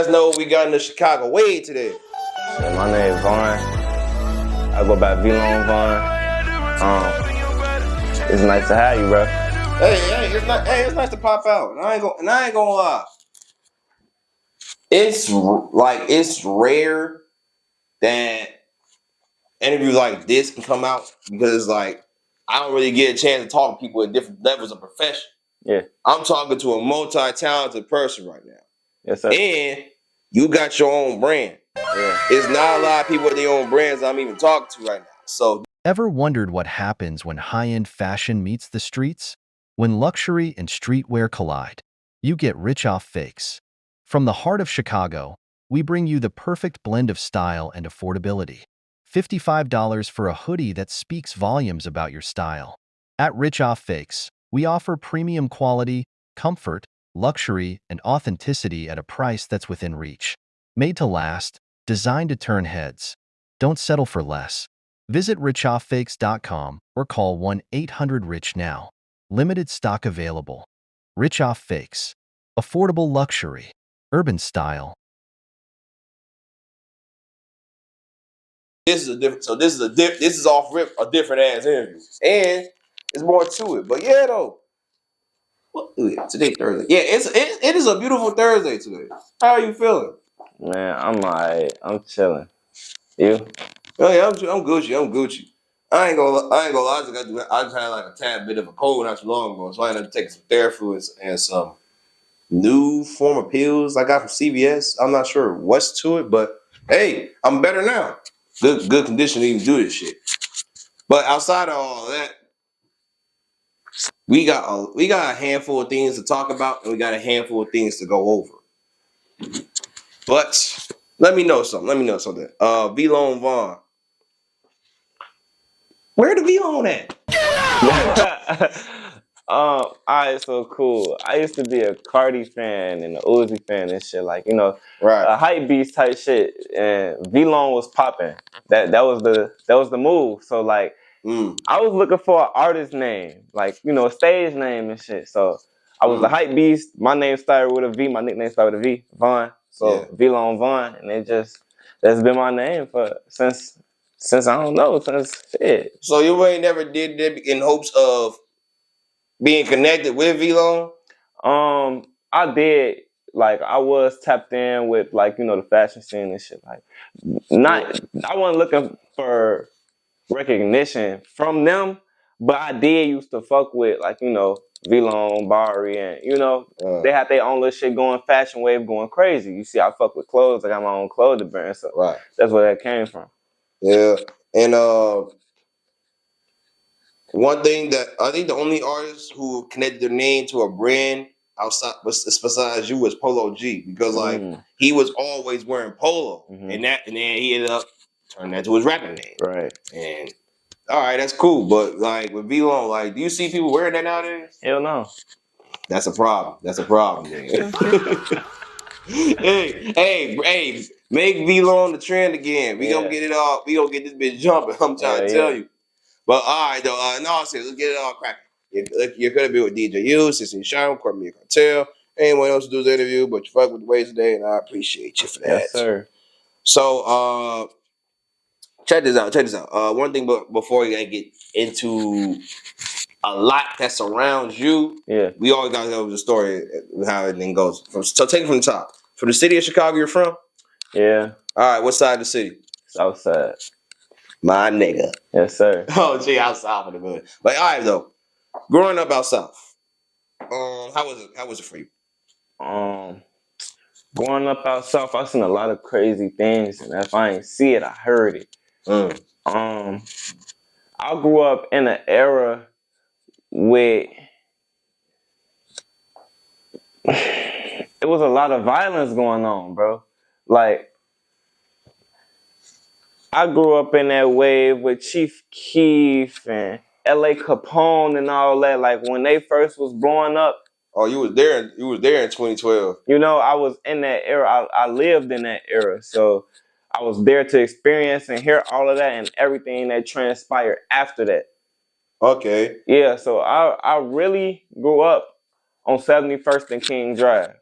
us know what we got in the Chicago way today. Yeah, my name is Vaughn. I go by Vlon3Von. It's nice to have you, bro. Hey, it's nice to pop out. And I ain't gonna lie. It's rare that interviews like this can come out because like I don't really get a chance to talk to people at different levels of profession. Yeah. I'm talking to a multi-talented person right now. Yes, sir. And you got your own brand. Yeah. It's not a lot of people with their own brands I'm even talking to right now. So Ever wondered what happens when high-end fashion meets the streets? When luxury and streetwear collide, you get RichOffFakes. From the heart of Chicago, we bring you the perfect blend of style and affordability. $55 for a hoodie that speaks volumes about your style. At RichOffFakes, we offer premium quality, comfort, luxury, and authenticity at a price that's within reach. Made to last, designed to turn heads. Don't settle for less. Visit RichOffFakes.com or call 1-800-RICH now. Limited stock available. RichOffFakes. Affordable luxury. Urban style. this is off rip a different ass interview. And there's more to it. But yeah though. Today Thursday. Yeah, it is a beautiful Thursday today. How are you feeling? Man, I'm alright. I'm chilling. You? Oh yeah, I'm Gucci. I ain't gonna lie. I just had like a tad bit of a cold not too long ago, so I ended up taking some Theraflu and some new form of pills I got from CVS. I'm not sure what's to it, but hey, I'm better now. Good condition to even do this shit. But outside of all that, we got a handful of things to talk about, and we got a handful of things to go over. But let me know something. Vlon3Von. Where the Vlon at? Alright, so cool. I used to be a Carti fan and an Uzi fan and shit, like, you know, Right. a hype beast type shit. And Vlon was popping. That was the move. So like, I was looking for an artist name, like, you know, a stage name and shit. So I was the hype beast. My name started with a V. My nickname started with a V. Von. So Vlon3Von, and that's been my name since I don't know, since shit. So you ain't never did that in hopes of being connected with Vlon? I did. Like, I was tapped in with, like, you know, the fashion scene and shit. Like, I wasn't looking for recognition from them, but I did used to fuck with, like, you know, Vlon, Bari, and, you know, they had their own little shit going, fashion wave going crazy. You see, I fuck with clothes. I got my own clothing brand, so that's where that came from. Yeah, and one thing that I think the only artist who connected their name to a brand outside besides you was Polo G, because like he was always wearing polo, and then he ended up turning that to his rapping name. Right. And all right, that's cool, but like with Vlon, like, do you see people wearing that nowadays? Hell no. That's a problem. Man. hey, make Vlon the trend again. We gonna get it all. We gonna get this bitch jumping. I'm trying to tell you. But all right, though. No, seriously, let's get it all cracking. You're gonna be with DJ U, Sissy Sean, Korporate Cartel. Anyone else who does the interview, but you fuck with the ways today, and I appreciate you for that. Yes, sir. So, check this out. One thing, before you get into a lot that surrounds you, we always gotta know the story of how everything goes. So take it from the top. From the city of Chicago, you're from? Yeah. All right. What side of the city? South side. My nigga. Yes, sir. Oh, gee, out south of the hood. But all right, though. Growing up out south, how was it for you? Growing up out south, I seen a lot of crazy things, and if I ain't see it, I heard it. I grew up in an era where it was a lot of violence going on, bro. Like, I grew up in that wave with Chief Keef and L.A. Capone and all that. Like, when they first was blowing up. Oh, you was there in 2012. You know, I was in that era. I lived in that era. So I was there to experience and hear all of that and everything that transpired after that. Okay. Yeah, so I really grew up on 71st and King Drive.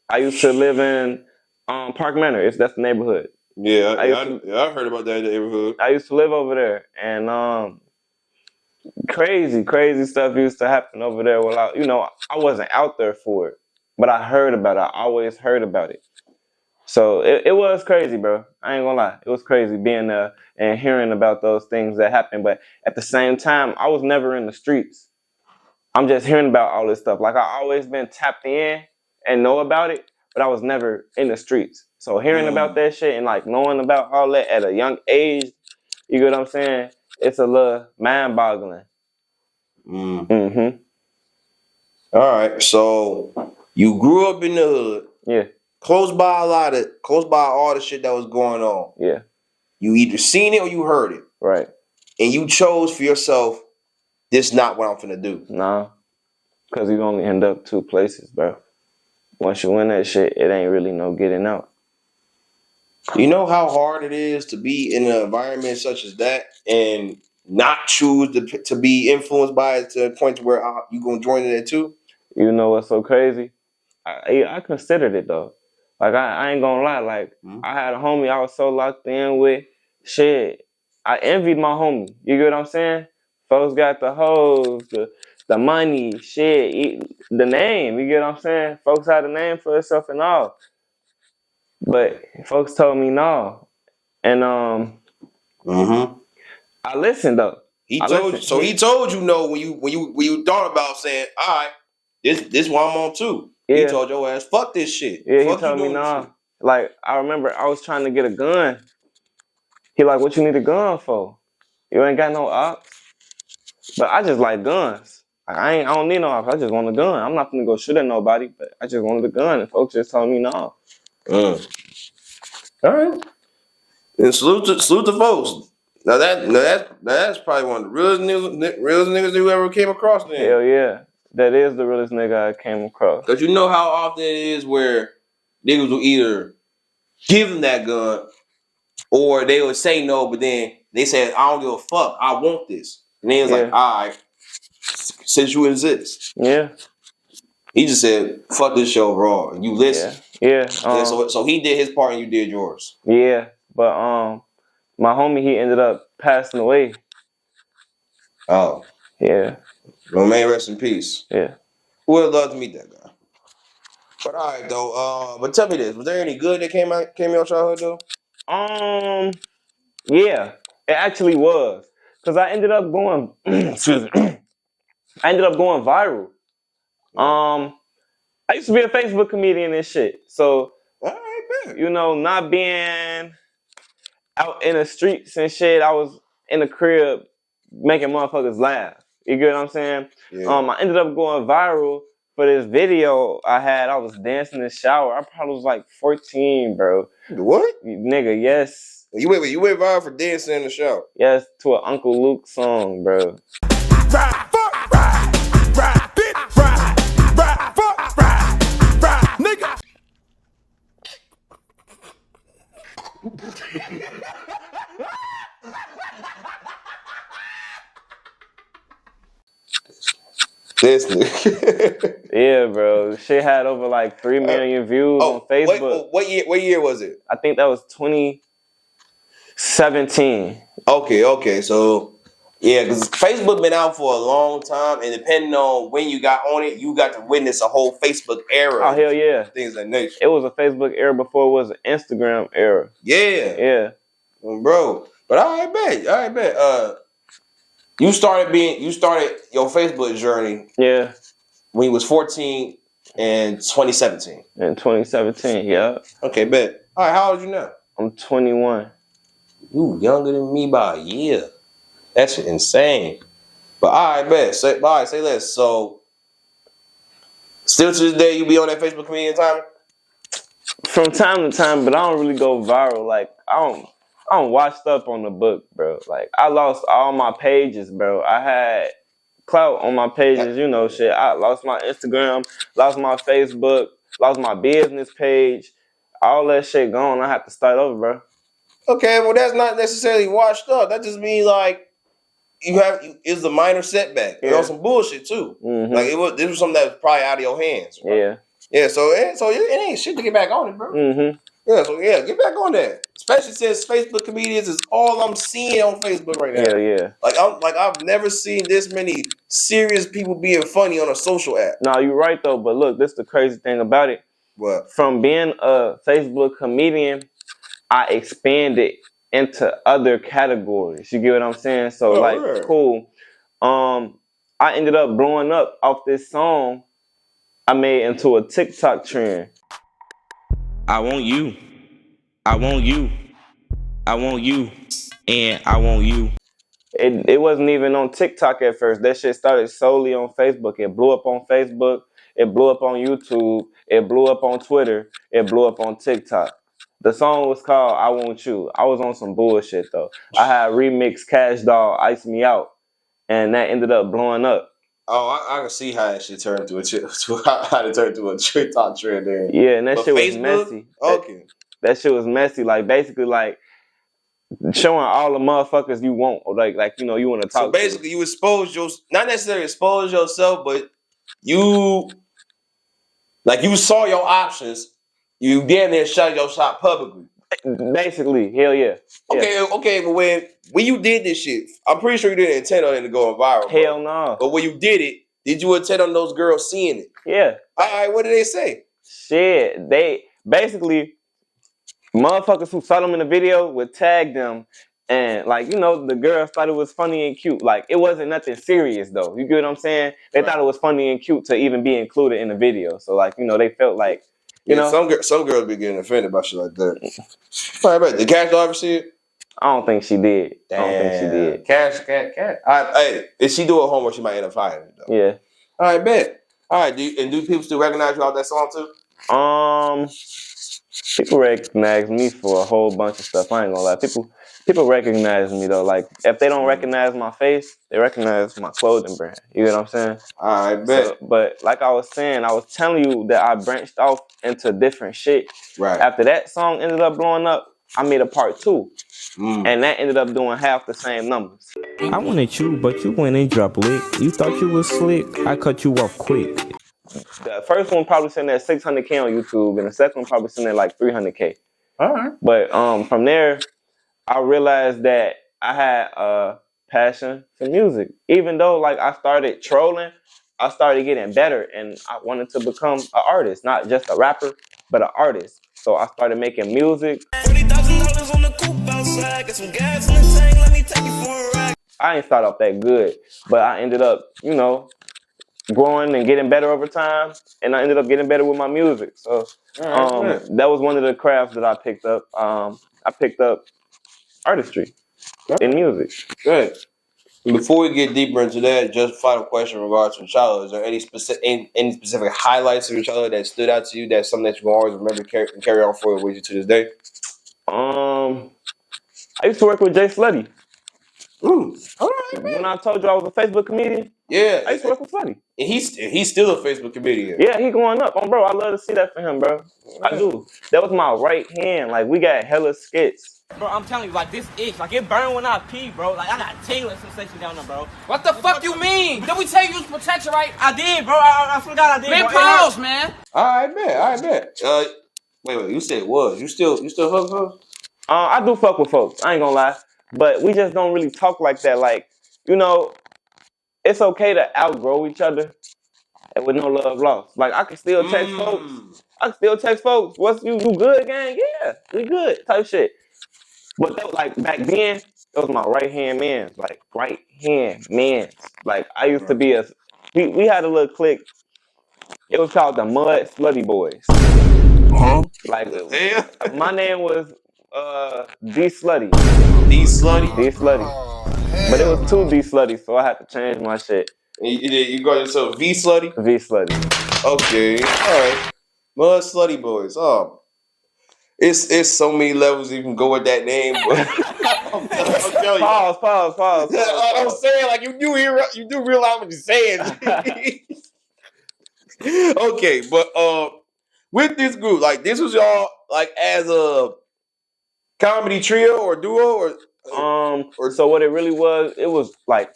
I used to live in Park Manor. That's the neighborhood. Yeah, I heard about that neighborhood. I used to live over there, and crazy stuff used to happen over there. Well, I wasn't out there for it, but I heard about it. I always heard about it. So it was crazy, bro. I ain't gonna lie. It was crazy being there and hearing about those things that happened. But at the same time, I was never in the streets. I'm just hearing about all this stuff. Like, I always been tapped in and know about it, but I was never in the streets. So hearing about that shit and like knowing about all that at a young age, you get what I'm saying? It's a little mind-boggling. Mm-hmm. All right, so you grew up in the hood. Yeah. Close by all the shit that was going on. Yeah. You either seen it or you heard it. Right. And you chose for yourself, this not what I'm finna do. Nah. Because you only end up two places, bro. Once you in that shit, it ain't really no getting out. You know how hard it is to be in an environment such as that and not choose to be influenced by it to the point where you gonna join it too? You know what's so crazy? I considered it though. Like, I ain't gonna lie. Like, I had a homie I was so locked in with. Shit, I envied my homie. You get what I'm saying? Folks got the hoes, the money, shit, the name. You get what I'm saying? Folks had a name for itself and all. But folks told me no, and I listened though. He told you no when you thought about saying, all right, this one I'm on too. Yeah. He told your ass, fuck this shit. Yeah, fuck he told me no. Like, I remember I was trying to get a gun. He like, what you need a gun for? You ain't got no ops. But I just like guns. Like, I don't need no ops. I just want a gun. I'm not gonna go shoot at nobody, but I just wanted a gun, and folks just told me no. All right. And salute to folks. Now that's probably one of the realest niggas you ever came across. Then. Hell yeah, that is the realest nigga I came across. Cause you know how often it is where niggas will either give them that gun, or they would say no, but then they said, I don't give a fuck, I want this. And then it's like, all right, since you exist. Yeah. He just said, fuck this show raw, and you listen. Yeah. So he did his part and you did yours. Yeah, but my homie, he ended up passing away. Oh. Yeah. Well, may rest in peace. Yeah. Would love to meet that guy. But all right though, but tell me this: was there any good that came out your childhood though? Yeah, it actually was, cause I ended up going. Excuse me. I ended up going viral. I used to be a Facebook comedian and shit, so you know, not being out in the streets and shit, I was in the crib making motherfuckers laugh. You get what I'm saying? Yeah. I ended up going viral for this video I had. I was dancing in the shower. I probably was like 14, bro. What? Nigga, yes. You went viral for dancing in the shower? Yes, to an Uncle Luke song, bro. Ride, fuck, ride, bitch, ride, fuck, ride, nigga. This nigga. Yeah, bro. Shit had over like 3 million views on Facebook. What year was it? I think that was 2017. Okay. So, yeah, because Facebook been out for a long time, and depending on when you got on it, you got to witness a whole Facebook era. Oh, hell yeah. Things of that nature. It was a Facebook era before it was an Instagram era. Yeah. Yeah. Bro. But I bet. You started your Facebook journey. Yeah. When you was 14 in 2017. In 2017, yeah. Okay, bet. All right, how old are you now? I'm 21. You younger than me by a year. That's insane. But all right, bet. Say less. So, still to this day, you be on that Facebook comedian time? From time to time, but I don't really go viral. Like, I don't watch stuff on the book, bro. Like, I lost all my pages, bro. I had clout on my pages, you know, shit. I lost my Instagram, lost my Facebook, lost my business page. All that shit gone. I have to start over, bro. Okay, well, that's not necessarily washed up. That just means like it's a minor setback. Yeah. You know, some bullshit too. Mm-hmm. Like this was something that was probably out of your hands. Right? Yeah. Yeah, so it ain't shit to get back on it, bro. Mm-hmm. Yeah, so yeah, get back on that. Especially since Facebook comedians is all I'm seeing on Facebook right now. Yeah. I've never seen this many serious people being funny on a social app. No, you're right though. But look, this is the crazy thing about it. What? From being a Facebook comedian, I expanded into other categories. You get what I'm saying? So cool. I ended up blowing up off this song I made into a TikTok trend. I want you. I want you. I want you. And I want you. It wasn't even on TikTok at first. That shit started solely on Facebook. It blew up on Facebook. It blew up on YouTube. It blew up on Twitter. It blew up on TikTok. The song was called I Want You. I was on some bullshit though. I had remixed Cash Doll Ice Me Out. And that ended up blowing up. Oh, I can see how that shit turned to a TikTok trend there. Yeah, and that shit was messy. Okay. That shit was messy. Like basically like showing all the motherfuckers you want, or like you know you want to talk. So basically, you not necessarily expose yourself, but you saw your options. You damn near shut your shop publicly. Basically, hell yeah. Okay, but when you did this shit, I'm pretty sure you didn't intend on it to go viral. Hell no. But when you did it, did you intend on those girls seeing it? Yeah. All right, what did they say? Shit, they basically motherfuckers who saw them in the video would tag them, and like you know the girls thought it was funny and cute. Like it wasn't nothing serious though. You get what I'm saying? They thought it was funny and cute to even be included in the video. So like you know they felt like you know some girls be getting offended by shit like that. All right, did Cash Doll ever see it? I don't think she did. Damn. I don't think she did. Cash. Hey, if she do it homework, she might end up finding it though. Yeah. All right, bet. All right, do people still recognize you off that song too? People recognize me for a whole bunch of stuff. I ain't gonna lie. People recognize me though. Like if they don't recognize my face, they recognize my clothing brand. You know what I'm saying? I bet. So, but like I was saying, I was telling you that I branched off into different shit. Right. After that song ended up blowing up, I made a part 2. And that ended up doing half the same numbers. I wanted you, but you went and dropped lick. You thought you was slick. I cut you off quick. The first one probably sitting at 600K on YouTube, and the second one probably sitting at like 300K. All right. But from there, I realized that I had a passion for music. Even though like I started trolling, I started getting better, and I wanted to become an artist, not just a rapper, but an artist. So I started making music. $40,000 on the coupe outside, get some gas in the tank, let me take you for a ride. I ain't started off that good, but I ended up, you know, growing and getting better over time, and I ended up getting better with my music. So that was one of the crafts that I picked up. I picked up artistry in music. Good. Before we get deeper into that, just final question in regards to your childhood. Is there any specific highlights of your childhood that stood out to you? That's something that you always remember and carry on forward with you to this day? I used to work with JSlutty. All right, man. When I told you I was a Facebook comedian, I used to work with Slutty. And he's still a Facebook comedian. Yeah, he going up. Bro, I love to see that for him, bro. I do. That was my right hand. Like, we got hella skits. Bro, I'm telling you, like, this itch, like, it burned when I pee, bro. Like, I got tingling sensation down there, bro. What the fuck you mean? Did we tell you use protection, right? I did, bro. I forgot I did, man, bro. Pause, man. All right, bet. Wait, you said was. You still fuck folks? I do fuck with folks. I ain't gonna lie. But we just don't really talk like that. Like, you know, it's okay to outgrow each other and with no love lost. Like, I can still text folks. What's you good, gang? Yeah, we good. Type shit. But that was, like, back then, it was my right-hand man. Like, right-hand man. Like, I used to be we had a little clique. It was called the Mud Slutty Boys. Huh? Like, my name was JSlutty. JSlutty. But it was 2 JSlutty, so I had to change my shit. You got yourself VSlutty? VSlutty. Okay, all right. Mud Slutty Boys. Oh, it's so many levels you can go with that name. But I'm telling you. Pause. I'm saying, like, you do realize what you're saying. Okay, but with this group, like, this was y'all like as a comedy trio or duo or so what it really was, it was like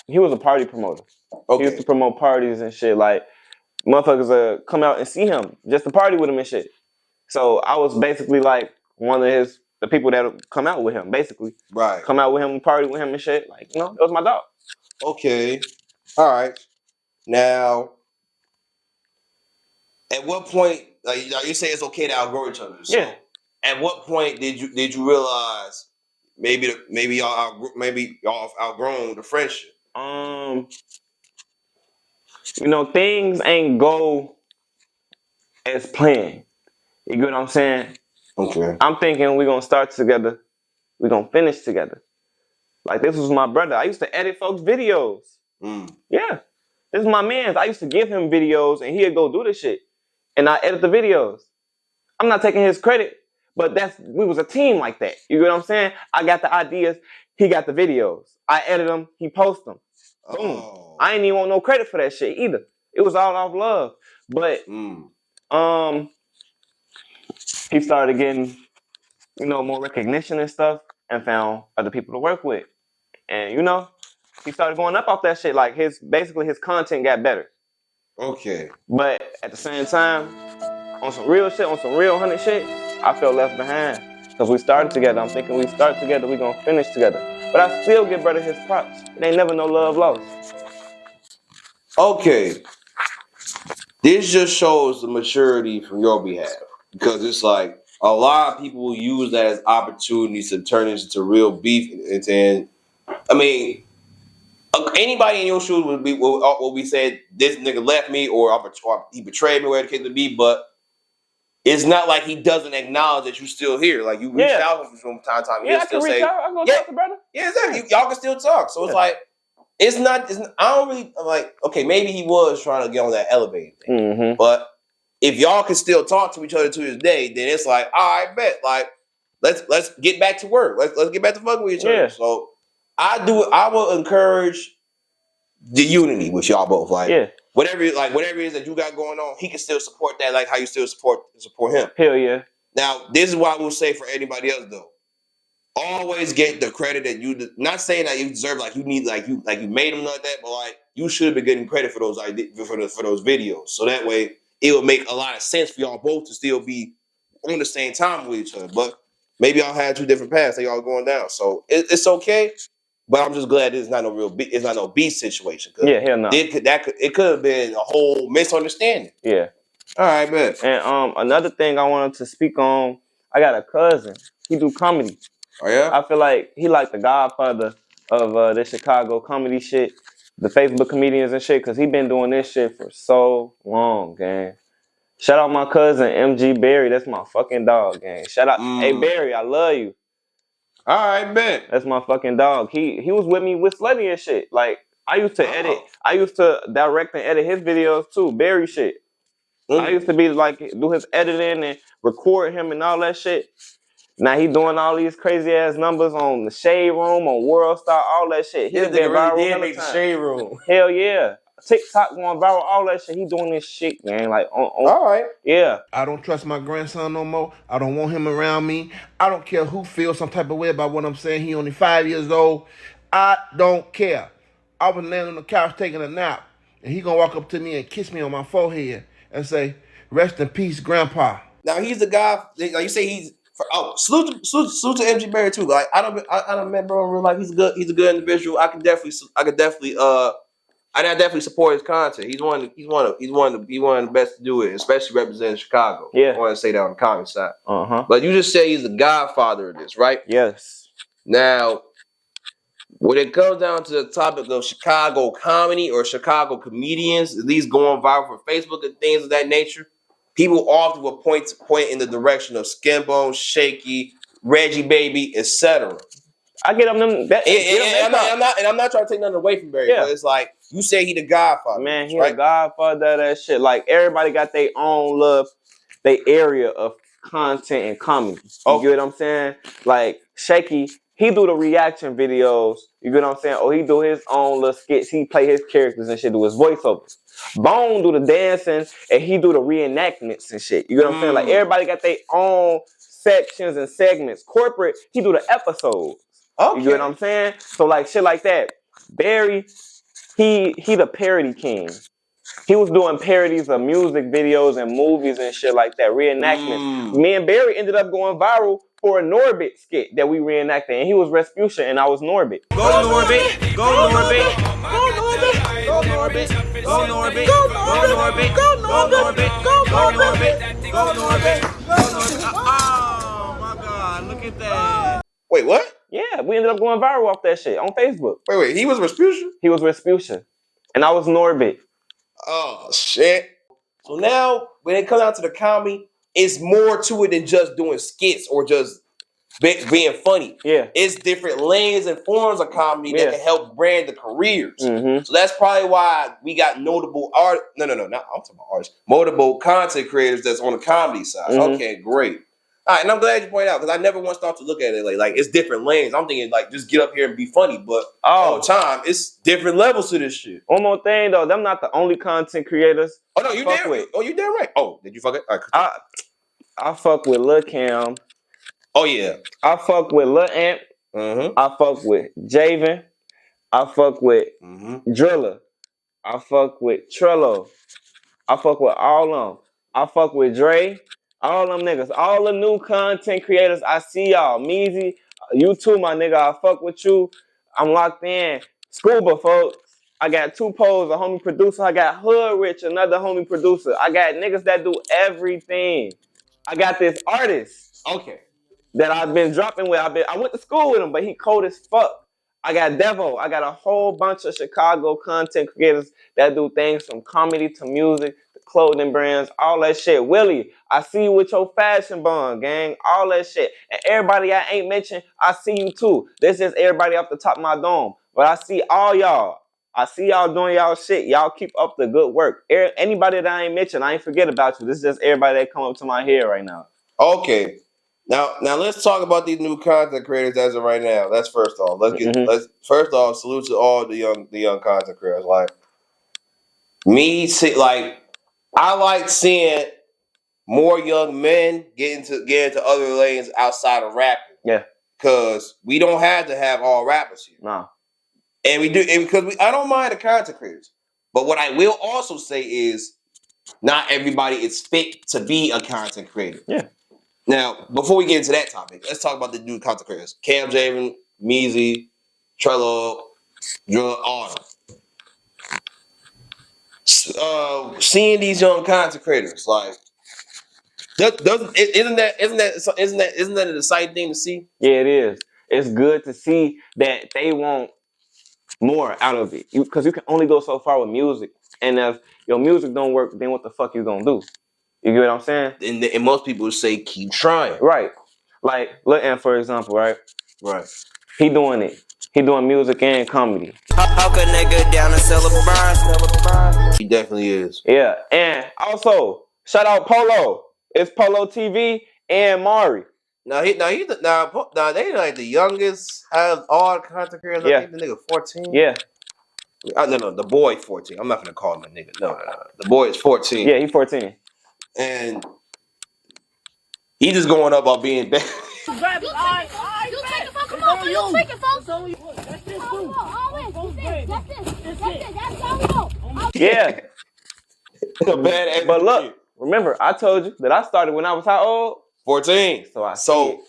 he was a party promoter. Okay. He used to promote parties and shit. Like motherfuckers come out and see him just to party with him and shit. So I was basically like one of the people that would come out with him, basically. Right. Come out with him, party with him and shit. Like, you know, that was my dog. Okay. All right. Now, at what point, like you say it's okay to outgrow each other. So Yeah. At what point did you realize maybe y'all outgrown the friendship? You know, things ain't go as planned. You get what I'm saying? Okay. I'm thinking we're gonna start together, we're gonna finish together. Like, this was my brother. I used to edit folks' videos. Yeah. This is my man's. I used to give him videos and he'd go do the shit. And I edit the videos. I'm not taking his credit, but we was a team like that. You get what I'm saying? I got the ideas, he got the videos. I edit them, he post them. Boom. I ain't even want no credit for that shit either. It was all off love. But he started getting, you know, more recognition and stuff and found other people to work with. And, you know, he started going up off that shit. Like, basically his content got better. Okay. But at the same time, on some real shit, on some real 100 shit, I felt left behind. Because we started together. I'm thinking we start together, we gonna finish together. But I still give brother his props. It ain't never no love lost. Okay. This just shows the maturity from your behalf. Because it's like a lot of people will use that as opportunities to turn this into real beef. And I mean, anybody in your shoes will be saying this nigga left me or he betrayed me, whatever the case may be. But it's not like he doesn't acknowledge that you're still here. Like, you reach out from time to time. Yeah, I can reach out. I go talk to brother. Yeah, exactly. Y'all can still talk. So it's like, it's not. I don't really. I'm like, okay, maybe he was trying to get on that elevator thing. But if y'all can still talk to each other to this day, then it's like, all right, bet. Like, let's get back to work. Let's get back to fucking with each other. So I will encourage the unity with y'all both. Like, whatever it is that you got going on, he can still support that, like how you still support him. Hell yeah. Now, this is what I will say for anybody else though. Always get the credit that you. Not saying that you deserve, like you need, like you made them like that, but like you should be getting credit for those ideas, for those videos. So that way, it will make a lot of sense for y'all both to still be on the same time with each other. But maybe y'all had two different paths that y'all going down. So it's okay. But I'm just glad it's not no beef situation. Yeah, hell no. It could have been a whole misunderstanding. Yeah. All right, man. And another thing I wanted to speak on, I got a cousin. He do comedy. Oh yeah? I feel like he like the godfather of this Chicago comedy shit, the Facebook comedians and shit, because he been doing this shit for so long, gang. Shout out my cousin, MG Barry. That's my fucking dog, gang. Shout out. Hey, Barry, I love you. All right, man. That's my fucking dog. He was with me with Slutty and shit. Like, I used to edit. I used to direct and edit his videos too, Barry shit. I used to be like, do his editing and record him and all that shit. Now he doing all these crazy ass numbers on the Shade Room, on World Star, all that shit. He been viral really did make the Shade Room. Hell yeah. TikTok going viral, all that shit. He doing this shit, man. Like, all right. Yeah. I don't trust my grandson no more. I don't want him around me. I don't care who feels some type of way about what I'm saying. He only 5 years old. I don't care. I was laying on the couch taking a nap, and he gonna walk up to me and kiss me on my forehead and say, "Rest in peace, Grandpa." Now he's the guy. Like you say, he's salute to MG Barry too. Like I don't met bro in real life. He's a good individual. I definitely support his content. He's one of the best to do it, especially representing Chicago. Yeah. I want to say that on the comment side. But you just say he's the godfather of this, right? Yes. Now, when it comes down to the topic of Chicago comedy or Chicago comedians, at least going viral for Facebook and things of that nature, people often will point in the direction of SkinBone, Shaky, Reggie Baybee, etc. I get them. I'm not trying to take nothing away from Barry, but it's like you say he the godfather. Man, he the godfather of that shit. Like, everybody got their own love, their area of content and comedy. You get what I'm saying? Like, Shaky, he do the reaction videos. You get what I'm saying? Or he do his own little skits. He play his characters and shit, do his voiceovers. Bone do the dancing and he do the reenactments and shit. You get what I'm saying? Like, everybody got their own sections and segments. Korporate, he do the episodes. You get what I'm saying? So, like, shit like that. Barry, he the parody king. He was doing parodies of music videos and movies and shit like that, reenactments. Me and Barry ended up going viral for a Norbit skit that we reenacted, and he was Rasputia and I was Norbit. Go Norbit, go Norbit, go Norbit, go Norbit, go Norbit, go Norbit, go Norbit, go Norbit, go Norbit, go Norbit. Oh my God, look at that. Wait, what? Yeah, we ended up going viral off that shit on Facebook. Wait, he was Rasputia? He was Rasputia, and I was Norbit. Oh, shit. So now, when it comes down to the comedy, it's more to it than just doing skits or just being funny. Yeah. It's different lanes and forms of comedy that can help brand the careers. So that's probably why we got notable art. No, not I'm talking about artists. Notable content creators that's on the comedy side. Okay, great. All right, and I'm glad you pointed out because I never once thought to look at it like it's different lanes. I'm thinking like just get up here and be funny, but all the time it's different levels to this shit. One more thing though, them not the only content creators. Oh no, you damn right. Oh, you damn right. Oh, did you fuck it? All right, I fuck with LilCam. Oh yeah. I fuck with Lil Ant. I fuck with Jayven. I fuck with Driller. I fuck with Trello. I fuck with all of them. I fuck with Dre. All them niggas. All the new content creators. I see y'all. Meezy. You too, my nigga. I fuck with you. I'm locked in. Scuba, folks. I got 2 poles, a homie producer. I got Hood Rich, another homie producer. I got niggas that do everything. I got this artist. Okay. That I've been dropping with. I went to school with him, but he cold as fuck. I got Devo. I got a whole bunch of Chicago content creators that do things from comedy to music, to clothing brands, all that shit. Willie, I see you with your fashion bond, gang. All that shit. And everybody I ain't mentioned, I see you too. This is everybody off the top of my dome. But I see all y'all. I see y'all doing y'all shit. Y'all keep up the good work. Anybody that I ain't mentioned, I ain't forget about you. This is just everybody that come up to my head right now. Okay. Now let's talk about these new content creators as of right now. That's first off. Let's first off salute to all the young content creators. Like I like seeing more young men get into other lanes outside of rapping. Yeah. Cause we don't have to have all rappers here. Nah. And we do because I don't mind the content creators. But what I will also say is not everybody is fit to be a content creator. Yeah. Now, before we get into that topic, let's talk about the new content creators. Cam, Jayven, Meezy, Trello, Drill, all of them. Seeing these young content creators, like, isn't that an exciting thing to see? Yeah, it is. It's good to see that they want more out of it. Because you can only go so far with music. And if your music don't work, then what the fuck you gonna do? You get what I'm saying? And most people say keep trying. Right. Like, Lil Ant, for example, right? Right. He doing it. He doing music and comedy. How could nigga down and sell a burn? He definitely is. Yeah. And also, shout out Polo. It's ItsPoloTV and Mari. Now they like the youngest out of all content creators. Yeah. I think the nigga 14. Yeah. No, the boy 14. I'm not gonna call him a nigga. No. The boy is 14. Yeah, he's 14. And he just going up on being bad. Grab it. All right. Come on, you take it, folks. That's this, too. Yeah. A bad but look, remember, I told you that I started when I was how old? 14. So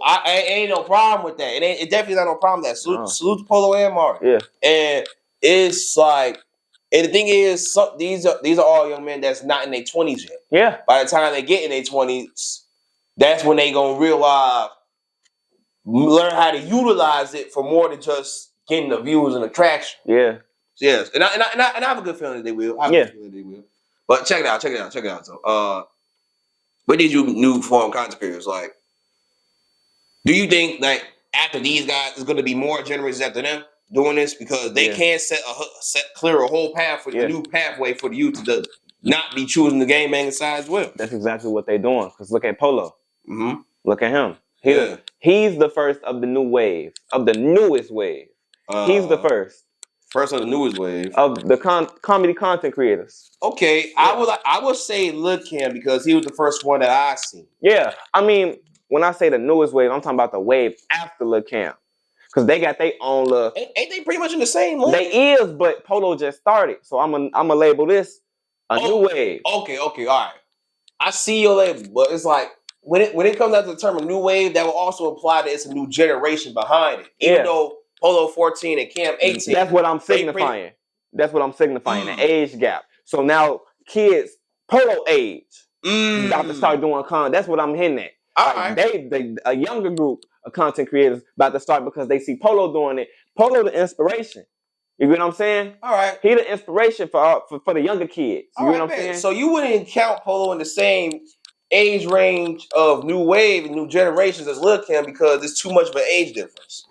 I ain't no problem with that. It definitely not no problem with that. Salute to Polo and Mark. Yeah. And it's like, and the thing is, these are all young men that's not in their 20s yet. Yeah. By the time they get in their 20s, that's when they gonna realize, learn how to utilize it for more than just getting the views and the traction. Yeah. Yes. And I have a good feeling that they will. But check it out. So, what did you new form content creators like? Do you think like after these guys is going to be more generations after them doing this because they can't clear a whole path for a new pathway for the youth to not be choosing the game banging side as well? That's exactly what they're doing. Because look at Polo. Mm-hmm. Look at him. He's the first of the new wave, of the newest wave. He's the first. First of the newest wave of the comedy content creators. Okay, yeah. I would say LilCam because he was the first one that I seen. Yeah, I mean, when I say the newest wave, I'm talking about the wave after LilCam. because they got their own little. Ain't they pretty much in the same lane? They is, but Polo just started, so I'm gonna label this a new wave. Okay, all right. I see your label, but it's like when it comes out to the term a new wave, that will also imply that it's a new generation behind it. Even though Polo 14 and Cam 18. That's what I'm signifying. That's what I'm signifying. The age gap. So now kids Polo age about to start doing content. That's what I'm hitting at. Like they a younger group of content creators about to start because they see Polo doing it. Polo the inspiration. You get what I'm saying? All right. He the inspiration for the younger kids. You get what I'm saying? So you wouldn't count Polo in the same age range of new wave and new generations as LilCam because there's too much of an age difference.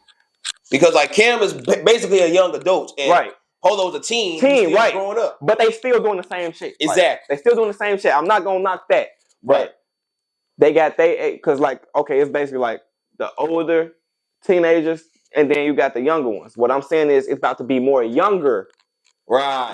Because like Cam is basically a young adult, and Polo's a teen still growing up. But they still doing the same shit. Exactly. Like, they still doing the same shit. I'm not gonna knock that. But they got because like it's basically like the older teenagers. And then you got the younger ones. What I'm saying is it's about to be more younger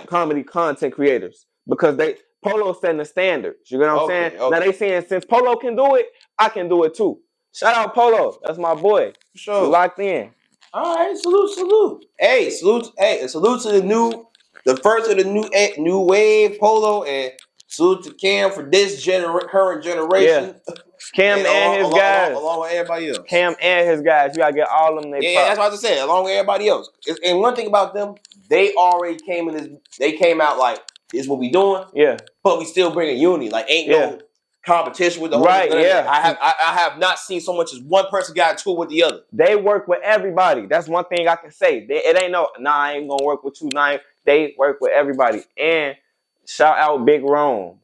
comedy content creators because Polo's setting the standards. You know what I'm saying? Okay. Now they saying since Polo can do it, I can do it too. Shout out Polo. That's my boy. For sure. We locked in. All right, salute. Hey, salute to the first of the new wave Polo, and salute to Cam for this current generation. Yeah. Cam and his guys. Along with everybody else. Cam and his guys. You gotta get all of them. Yeah, that's what I just said. Along with everybody else. And one thing about them, they already came out like, this is what we doing. Yeah. But we still bringing unity. Like, ain't no competition with the whole thing. Yeah. I have not seen so much as one person got into it with the other. They work with everybody. That's one thing I can say. It ain't I ain't gonna work with you. They work with everybody. And shout out Big Rome.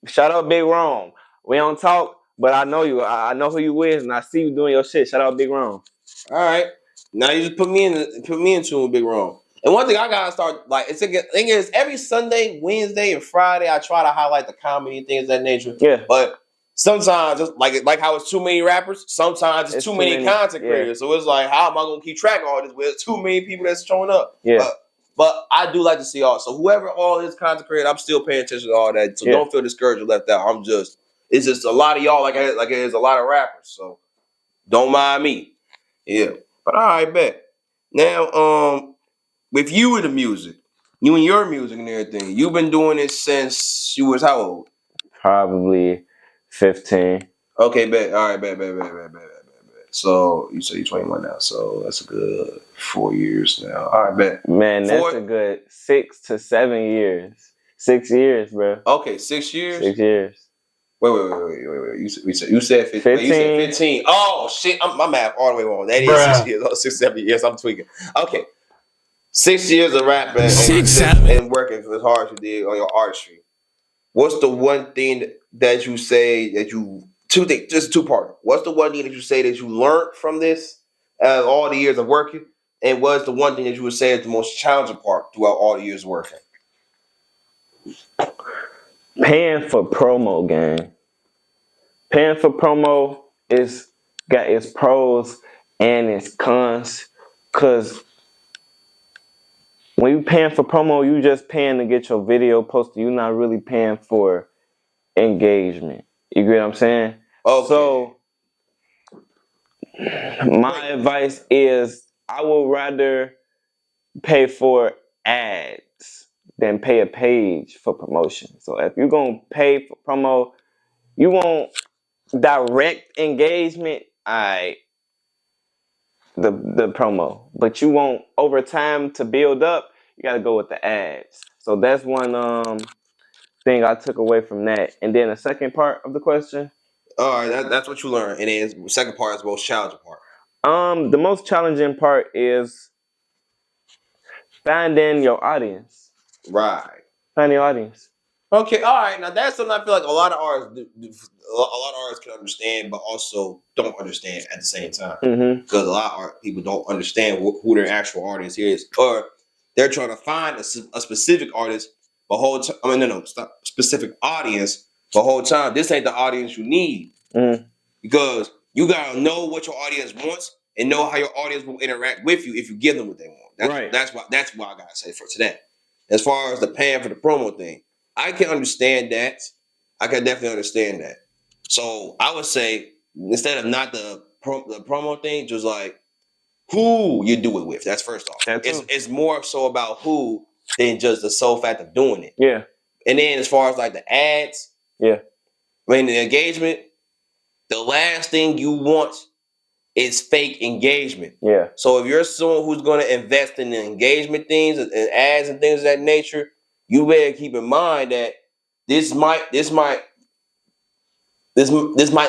We don't talk. But I know you. I know who you is, and I see you doing your shit. Shout out Big Rome. All right. Now you just put me into Big Rome. And one thing I gotta start thing is every Sunday, Wednesday, and Friday I try to highlight the comedy and things of that nature. Yeah. But sometimes it's like how it's too many rappers. Sometimes it's too many content creators. So it's like, how am I gonna keep track of all this? With too many people that's showing up. Yeah. But I do like to see all. So whoever all this content creator, I'm still paying attention to all that. So don't feel discouraged or left out. It's just a lot of y'all, like there's a lot of rappers, so don't mind me. Yeah. But all right, bet. Now, with you and the music, you and your music and everything, you've been doing it since you was how old? Probably 15. Okay, bet. All right, bet. So you say you're 21 now, so that's a good 4 years now. All right, bet. Man, that's a good 6 to 7 years. 6 years, bro. Okay, 6 years? 6 years. Wait. You said 15. 15. You said 15. Oh, shit. My math all the way wrong. That is 6 years. 6, 7 years. I'm tweaking. Okay. 6 years of rapping and working as hard as you did on your artistry. What's the one thing that you say that you... Two things. Just two-part. What's the one thing that you say that you learned from this all the years of working? And what's the one thing that you would say is the most challenging part throughout all the years of working? Paying for promo, gang. Paying for promo got its pros and its cons. Cause when you paying for promo, you just paying to get your video posted. You're not really paying for engagement. You get what I'm saying? Okay. So my advice is I would rather pay for ads than pay a page for promotion. So if you're gonna pay for promo, you want direct engagement, the promo. But you want over time to build up, you gotta go with the ads. So that's one thing I took away from that. And then the second part of the question. All right, that's what you learned. And then the second part is the most challenging part. The most challenging part is finding your audience. Right. Find your audience. Okay, all right. Now that's something I feel like a lot of artists a lot of artists can understand, but also don't understand at the same time. Because a lot of people don't understand who their actual audience is, or they're trying to find a specific artist the whole time. Specific audience the whole time. This ain't the audience you need, because you gotta know what your audience wants and know how your audience will interact with you if you give them what they want. That's why I gotta say for today. As far as the paying for the promo thing, I can understand that. I can definitely understand that. So I would say instead of not the promo thing, just like who you do it with. That's first off. That too. It's more so about who than just the sole fact of doing it. Yeah. And then as far as like the ads, Yeah. I mean the engagement, the last thing you want is fake engagement. Yeah. So if you're someone who's going to invest in the engagement things and ads and things of that nature, you better keep in mind that this might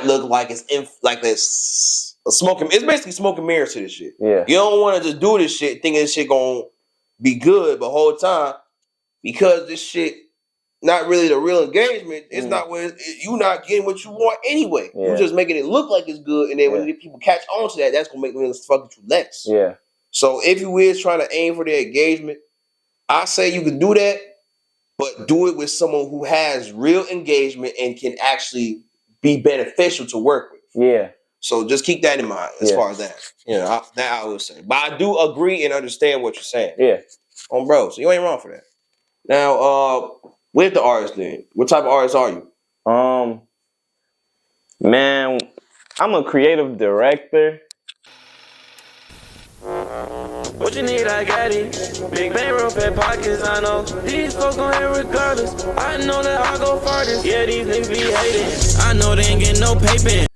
look like it's like this smoking. It's basically smoke and mirrors to this shit. Yeah. You don't want to just do this shit thinking this shit gonna be good, but whole time because this shit not really the real engagement. It's not when you not getting what you want anyway. Yeah. You just making it look like it's good, and then when the people catch on to that, that's gonna make them fuck with you less. Yeah. So if you is trying to aim for the engagement, I say you can do that, but do it with someone who has real engagement and can actually be beneficial to work with. Yeah. So just keep that in mind as far as that. You know, that I would say. But I do agree and understand what you're saying. Yeah. Bro, so you ain't wrong for that. Now, with the artist then, what type of artist are you? Man, I'm a creative director. What you need, I got it. Big bang, real fat pockets, I know. These folks gon' hate regardless. I know that I go farthest. Yeah, these niggas be hating. I know they ain't getting no paper.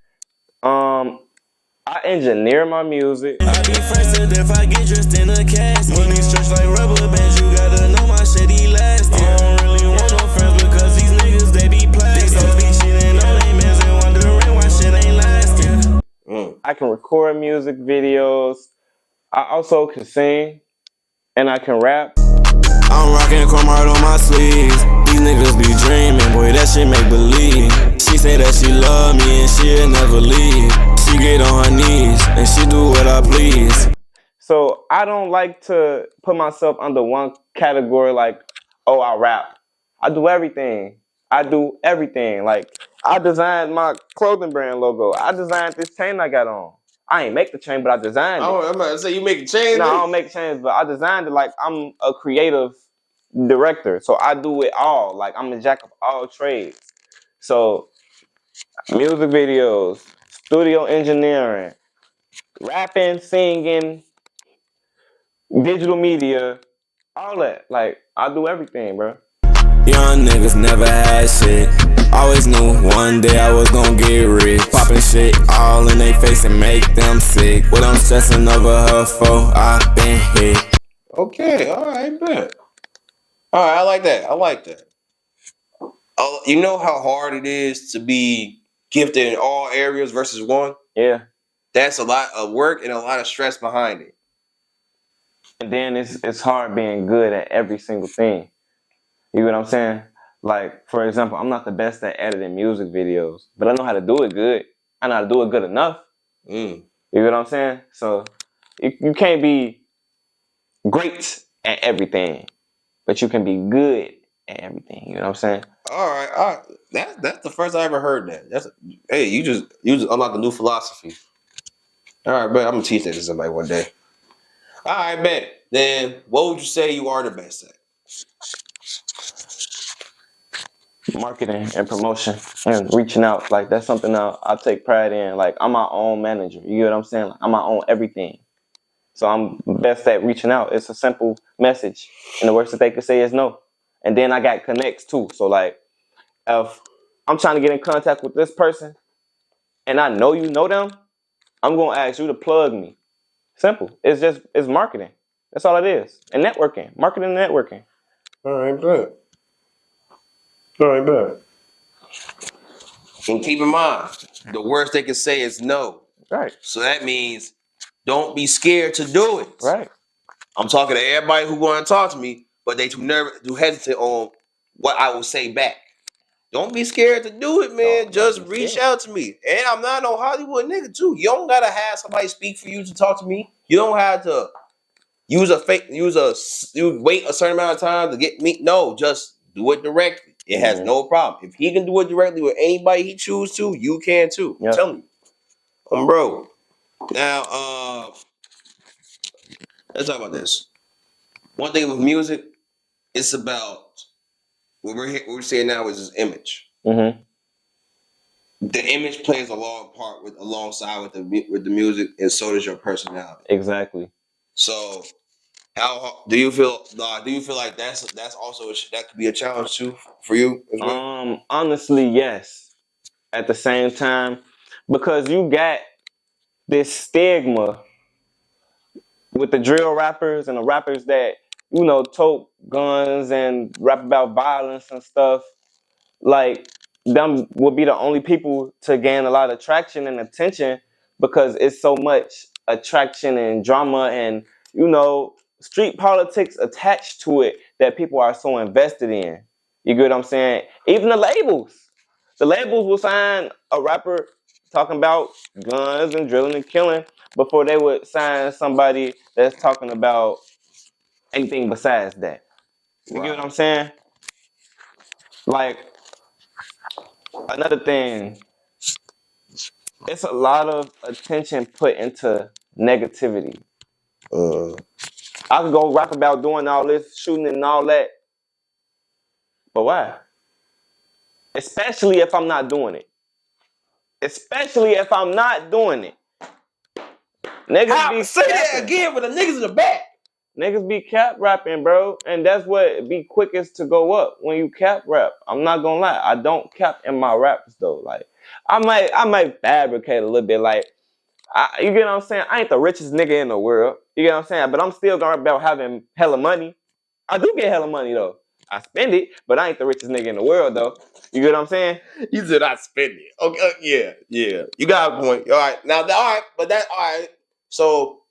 I engineer my music. I be friends to death, I get dressed in a cast. Money stretch like rubber bands, you gotta know my shit, he last. I don't really want no friends because these niggas, they be plastic. They be cheating on they mans and wondering why shit ain't lasting. I can record music videos. I also can sing, and I can rap. I'm rocking Korporate on my sleeves. These niggas be dreaming, boy, that shit make believe. She say that she love me and she'll never leave. She get on her knees and she do what I please. So I don't like to put myself under one category like, oh, I rap. I do everything. Like, I designed my clothing brand logo. I designed this chain I got on. I ain't make the chain, but I designed it. I'm about to say you make chains. No, I don't make chains, but I designed it. Like, I'm a creative director, so I do it all. Like, I'm a jack of all trades. So, music videos, studio engineering, rapping, singing, digital media, all that. Like, I do everything, bro. Young niggas never had shit. Always knew one day I was gonna get rich. Popping shit all in they face and make them sick. What I'm stressing over her for, I been hit. Okay, all right, bet. All right, I like that. You know how hard it is to be gifted in all areas versus one? Yeah. That's a lot of work and a lot of stress behind it. And then it's hard being good at every single thing. You know what I'm saying? Like, for example, I'm not the best at editing music videos, but I know how to do it good. I know how to do it good enough. You know what I'm saying? So you can't be great at everything, but you can be good at everything. You know what I'm saying? All right. That's the first I ever heard that. Hey, you just unlocked a new philosophy. All right, bet I'm gonna teach that to somebody one day. All right, bet. Then what would you say you are the best at? Marketing and promotion and reaching out. Like, that's something that I take pride in. Like, I'm my own manager. You know what I'm saying? Like, I'm my own everything. So I'm best at reaching out. It's a simple message. And the worst that they could say is no. And then I got connects too. So, like, if I'm trying to get in contact with this person and I know you know them, I'm going to ask you to plug me. Simple. It's marketing. That's all it is. And networking. Marketing and networking. All right, bet. And keep in mind, the worst they can say is no. Right. So that means don't be scared to do it. Right. I'm talking to everybody who want to talk to me, but they too hesitant on what I will say back. Don't be scared to do it, man. Just reach out to me. And I'm not no Hollywood nigga too. You don't gotta have somebody speak for you to talk to me. You don't have to you wait a certain amount of time to get me. No, just do it directly. It has no problem. If he can do it directly with anybody he choose to, you can too. Yep. I'm telling you. Bro. Now, let's talk about this. One thing with music, it's about what we're saying now is his image. the image plays a long part alongside with the music, and so does your personality. Exactly. So, how do you feel? Do you feel like that's also that could be a challenge too for you as well? Honestly, yes. At the same time, because you got this stigma with the drill rappers and the rappers that, you know, tote guns and rap about violence and stuff, like, them would be the only people to gain a lot of traction and attention because it's so much attraction and drama and, you know, street politics attached to it that people are so invested in. You get what I'm saying? Even the labels. The labels will sign a rapper talking about guns and drilling and killing before they would sign somebody that's talking about anything besides that. You get what I'm saying? Like, another thing, it's a lot of attention put into negativity. I could go rap about doing all this, shooting and all that, but why? Especially if I'm not doing it. Especially if I'm not doing it. Niggas be Say that capping. again for the niggas in the back. Niggas be cap rapping, bro, and that's what be quickest to go up when you cap rap. I'm not gonna lie, I don't cap in my raps though. Like, I might fabricate a little bit. Like, you get what I'm saying? I ain't the richest nigga in the world. You get what I'm saying? But I'm still going about having hella money. I do get hella money though. I spend it, but I ain't the richest nigga in the world though. You get what I'm saying? You said I spend it. Okay, yeah. You got a point. All right, now, all right, but that all right. So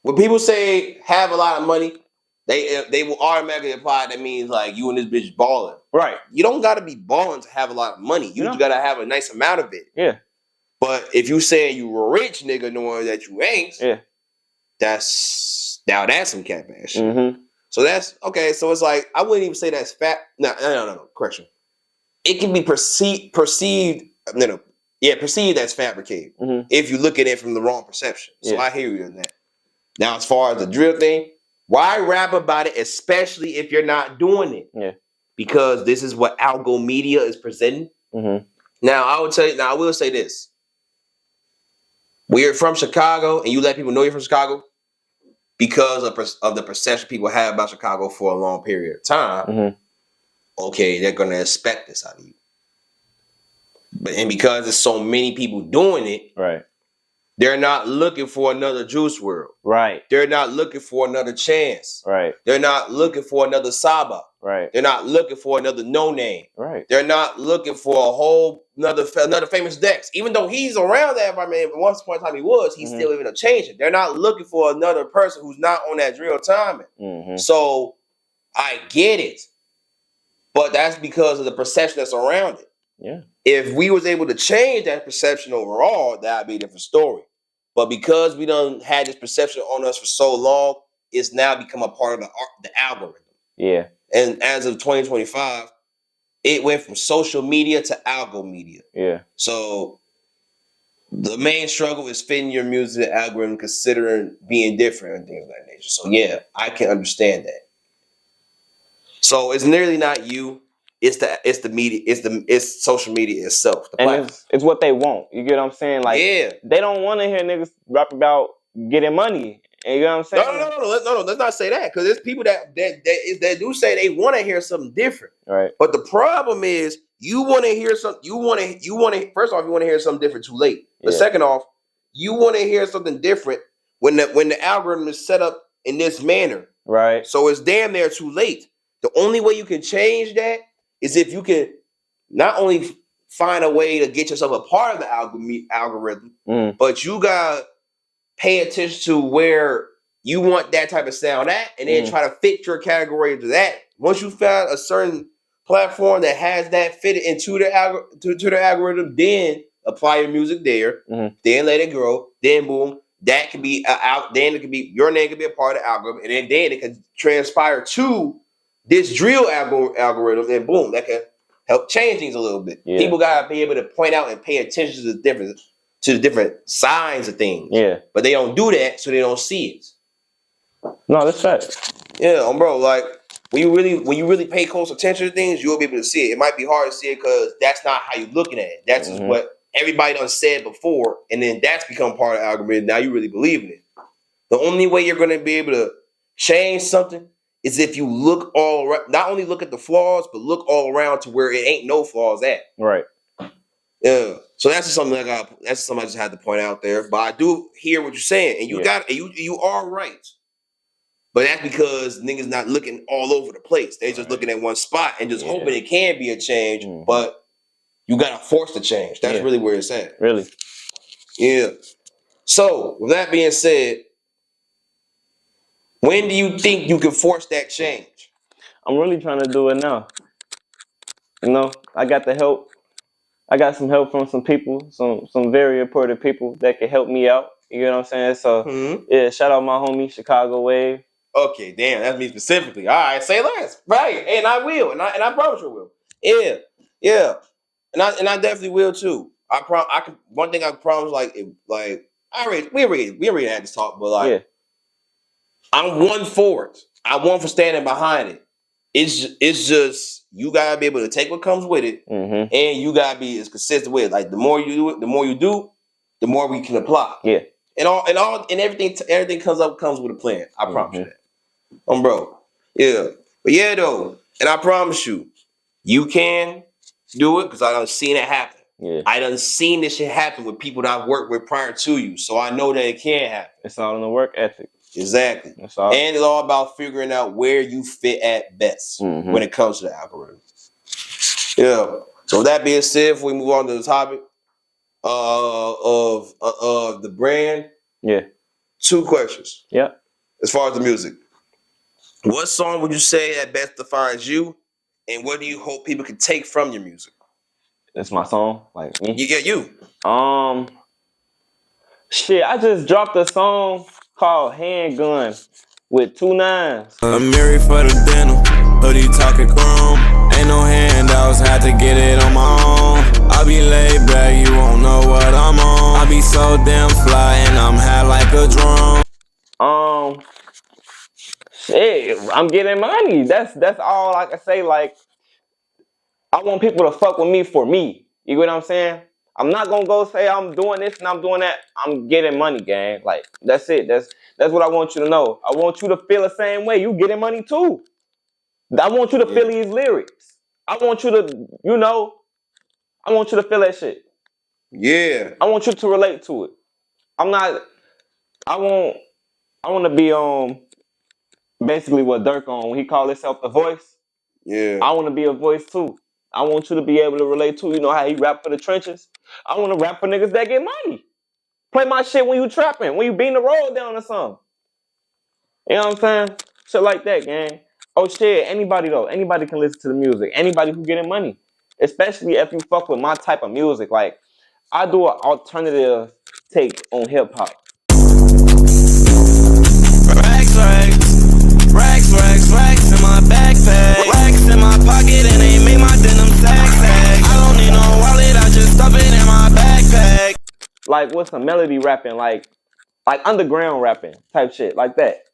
when people say have a lot of money, they will automatically apply that means like you and this bitch balling. Right. You don't got to be balling to have a lot of money. You just got to have a nice amount of it. Yeah. But if you say you a rich nigga knowing that you ain't, yeah, that's some cat ass shit. Mm-hmm. So that's okay. So it's like I wouldn't even say that's fat. No. Correction. It can be perceived. Perceived as fabricated if you look at it from the wrong perception. So I hear you in that. Now, as far as the drill thing, why rap about it, especially if you're not doing it? Yeah. Because this is what algo media is presenting. Mm-hmm. Now, I will say this. We're from Chicago, and you let people know you're from Chicago because of the perception people have about Chicago for a long period of time. Mm-hmm. Okay, they're going to expect this out of you. And because there's so many people doing it, right, they're not looking for another Juice WRLD. Right. They're not looking for another Chance. Right. They're not looking for another Saba. Right. They're not looking for another No Name. Right. They're not looking for a whole another famous Dex. Even though he's around that environment, once upon a time he was, he's still even a changing. They're not looking for another person who's not on that drill timing. Mm-hmm. So I get it. But that's because of the perception that's around it. Yeah. If we was able to change that perception overall, that'd be a different story. But because we done had this perception on us for so long, it's now become a part of the algorithm. Yeah. And as of 2025, it went from social media to algo media. Yeah. So the main struggle is fitting your music to the algorithm, considering being different and things of that nature. So yeah, I can understand that. So it's nearly not you. It's the media. It's social media itself. And it's what they want. You get what I'm saying? Like, they don't want to hear niggas rap about getting money. And you know what I'm saying? No. Let's not say that, because there's people that do say they want to hear something different. Right. But the problem is you want to hear something. You want to first off, you want to hear something different too late. But second off, you want to hear something different when the algorithm is set up in this manner. Right. So it's damn near too late. The only way you can change that is if you can not only find a way to get yourself a part of the algorithm, but you gotta pay attention to where you want that type of sound at, and then try to fit your category into that. Once you found a certain platform that has that fitted into the algorithm, then apply your music there, then let it grow, then boom, that can be then it can be your name can be a part of the algorithm, and then it can transpire to this drill algorithm, and boom, that can help change things a little bit. Yeah. People gotta be able to point out and pay attention to the different signs of things. Yeah. But they don't do that, so they don't see it. No, that's facts. Yeah, bro, like when you really pay close attention to things, you'll be able to see it. It might be hard to see it because that's not how you're looking at it. That's just what everybody done said before, and then that's become part of the algorithm. Now you really believe in it. The only way you're going to be able to change something is if you look all around. Not only look at the flaws, but look all around to where it ain't no flaws at. Right. Yeah. So that's just something that's something I just had to point out there. But I do hear what you're saying, and you are right. But that's because niggas not looking all over the place. They just looking at one spot and just hoping it can be a change. But you gotta force the change. That's really where it's at. Really. Yeah. So with that being said, when do you think you can force that change? I'm really trying to do it now. You know, I got the help. I got some help from some people, some very important people that can help me out. You know what I'm saying? So yeah, shout out my homie Chicago Wave. Okay, damn, that's me specifically. All right, say less. Right, and I will, and I promise you will. Yeah, and I definitely will too. I can. One thing I can promise, we already had this talk, but I'm one for it. I'm one for standing behind it. It's just you gotta be able to take what comes with it, and you gotta be as consistent with it. Like the more you do it, the more you do, the more we can apply. Yeah, and everything comes with a plan. I promise you that. Bro. Yeah. But yeah, though. And I promise you, you can do it because I done seen it happen. Yeah. I done seen this shit happen with people that I've worked with prior to you. So I know that it can happen. It's all in the work ethic. Exactly. That's all. And it's all about figuring out where you fit at best when it comes to the algorithm. Yeah. So with that being said, if we move on to the topic of the brand. Yeah. 2 questions. Yeah. As far as the music. What song would you say that best defines you, and what do you hope people can take from your music? It's my song, like me. You get you. Shit, I just dropped a song called Handgun with 2 9s. I'm married for the dinner, hoodie talking chrome. Ain't no handouts, had to get it on my own. I be laid back, you won't know what I'm on. I be so damn fly and I'm high like a drone. Shit, I'm getting money. That's all I can say. Like, I want people to fuck with me for me. You get what I'm saying? I'm not gonna go say I'm doing this and I'm doing that. I'm getting money, gang. Like, that's it. That's what I want you to know. I want you to feel the same way. You getting money too. I want you to feel these lyrics. I want you to, I want you to feel that shit. Yeah. I want you to relate to it. I want to be basically what Dirk on when he called himself the voice. Yeah. I want to be a voice too. I want you to be able to relate to. You know how he rap for the trenches? I want to rap for niggas that get money. Play my shit when you trapping, when you beating the road down or something. You know what I'm saying? Shit like that, gang. Oh shit, anybody can listen to the music. Anybody who getting money. Especially if you fuck with my type of music. Like, I do an alternative take on hip hop. Racks in my backpack. Racks in my pocket and they make my denim sack. I don't need no wallet, I just stuff it in my backpack. Like with some melody rapping, like underground rapping type shit, like that.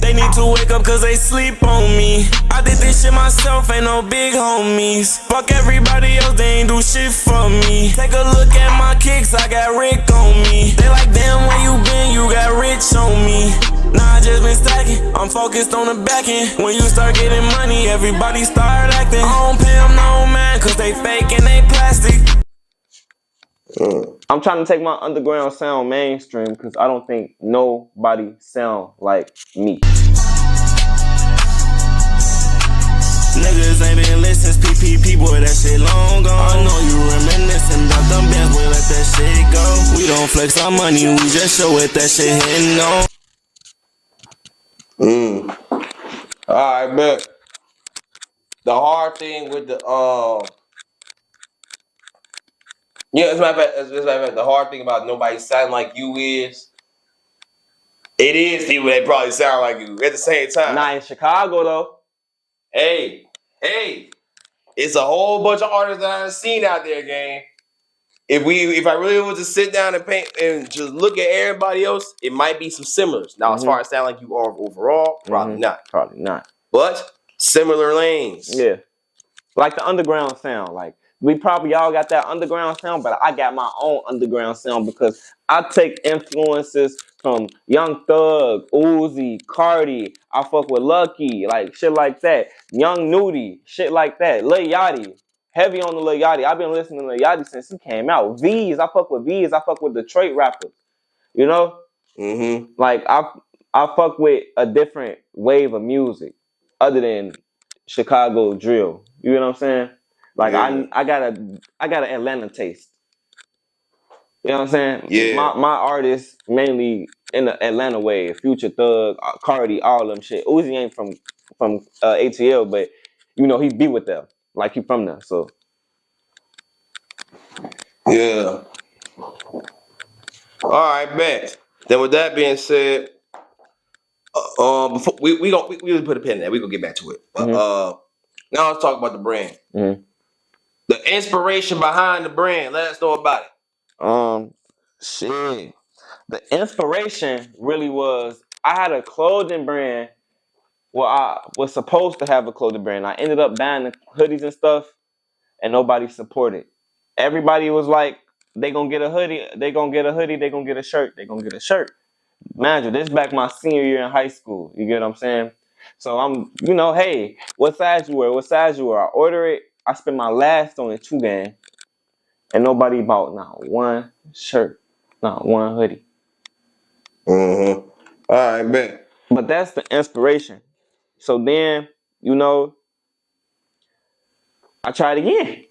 They need to wake up cause they sleep on me. I did this shit myself, ain't no big homies. Fuck everybody else, they ain't do shit for me. Take a look at my kicks, I got Rick on me. They like, damn, where you been, you got rich on me. Nah, I just been stacking, I'm focused on the back end. When you start getting money, everybody start acting. I don't pay them no man, cause they fake and they plastic. I'm trying to take my underground sound mainstream because I don't think nobody sound like me. Niggas ain't been listening, PPP, boy, that shit long gone. I know you reminiscing about them bands, boy, let that shit go. We don't flex our money, we just show it, that shit hitting on. Alright, bet. The hard thing with the as a matter of fact, the hard thing about nobody sounding like you is it is people that probably sound like you at the same time. Not in Chicago though. Hey, it's a whole bunch of artists that I've seen out there, gang. If I really was to sit down and paint and just look at everybody else, it might be some similars. Now, as far as sound like you are overall, probably not. Probably not. But similar lanes. Yeah. Like the underground sound. Like, we probably all got that underground sound, but I got my own underground sound because I take influences from Young Thug, Uzi, Cardi. I fuck with Lucky, like shit like that. Young Nudie, shit like that. Lil Yachty, heavy on the Lil Yachty. I've been listening to Lil Yachty since he came out. V's, I fuck with V's. I fuck with Detroit rappers. You know, like I fuck with a different wave of music other than Chicago drill. You know what I'm saying? Like I got an Atlanta taste. You know what I'm saying? Yeah. My artists mainly in the Atlanta wave. Future, Thug, Cardi, all them shit. Uzi ain't from ATL, but you know he be with them. Like he from there. So yeah. All right, bet. Then with that being said, before we put a pin in that. We gonna get back to it. Now let's talk about the brand. The inspiration behind the brand. Let us know about it. Shit. The inspiration really was, I had a clothing brand. Well, I was supposed to have a clothing brand. I ended up buying the hoodies and stuff, and nobody supported. Everybody was like, they gonna get a hoodie, they gonna get a hoodie, they gonna get a shirt, they gonna get a shirt. Mind you, this back my senior year in high school. You get what I'm saying? So I'm, you know, hey, what size you wear? What size you wear? I order it. I spend my last on it 2 gang, and nobody bought not one shirt, not one hoodie. All right, bet. But that's the inspiration. So then, you know, I tried again.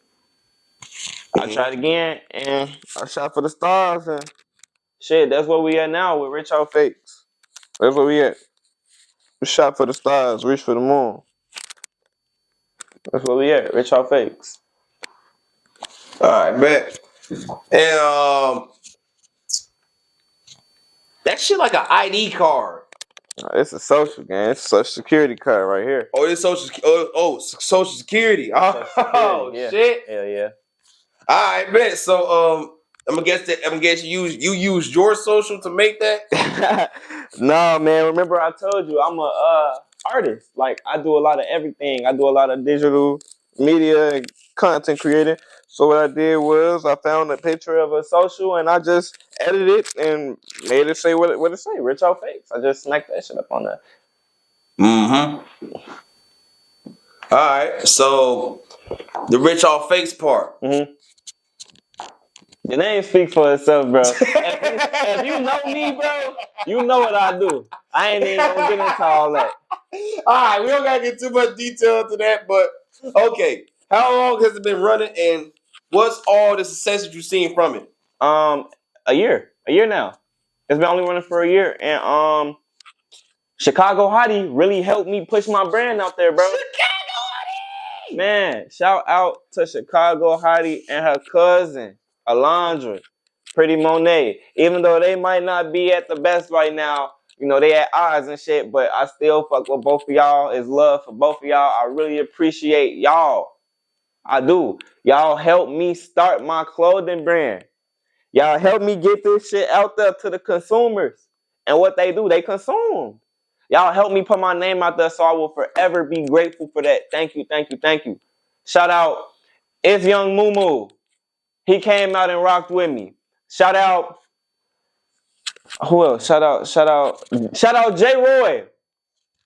I tried again, and I shot for the stars, and shit, that's where we at now with RichOffFakes. That's where we at. We shot for the stars, reach for the moon. That's where we at, RichOffFakes. All right, bet. And that shit like an ID card. It's a social game. It's a social security card right here. Oh, it's social security. Oh, yeah. shit. Hell yeah. All right, bet. So I'm gonna guess you used your social to make that. No, man. Remember I told you I'm a artist. Like I do a lot of everything. I do a lot of digital media and content creating. So what I did was I found a picture of a social and I just edited it and made it say what it say. RichOffFakes. I just smacked that shit up on there. All right. So the RichOffFakes part. The name speaks for itself, bro. If you know me, bro, you know what I do. I ain't even gonna get into all that. All right, we don't gotta get too much detail into that, but okay. How long has it been running, and what's all the success that you've seen from it? A year now. It's been only running for a year, and Chicago Hottie really helped me push my brand out there, bro. Chicago Hottie, man! Shout out to Chicago Hottie and her cousin Alondra, Pretty Monet. Even though they might not be at the best right now, you know, they at odds and shit, but I still fuck with both of y'all. It's love for both of y'all. I really appreciate y'all. I do. Y'all help me start my clothing brand. Y'all help me get this shit out there to the consumers. And what they do, they consume. Y'all help me put my name out there, so I will forever be grateful for that. Thank you, thank you, thank you. Shout out, It's Young Moo. He came out and rocked with me. Shout out, who else? Shout out J Roy.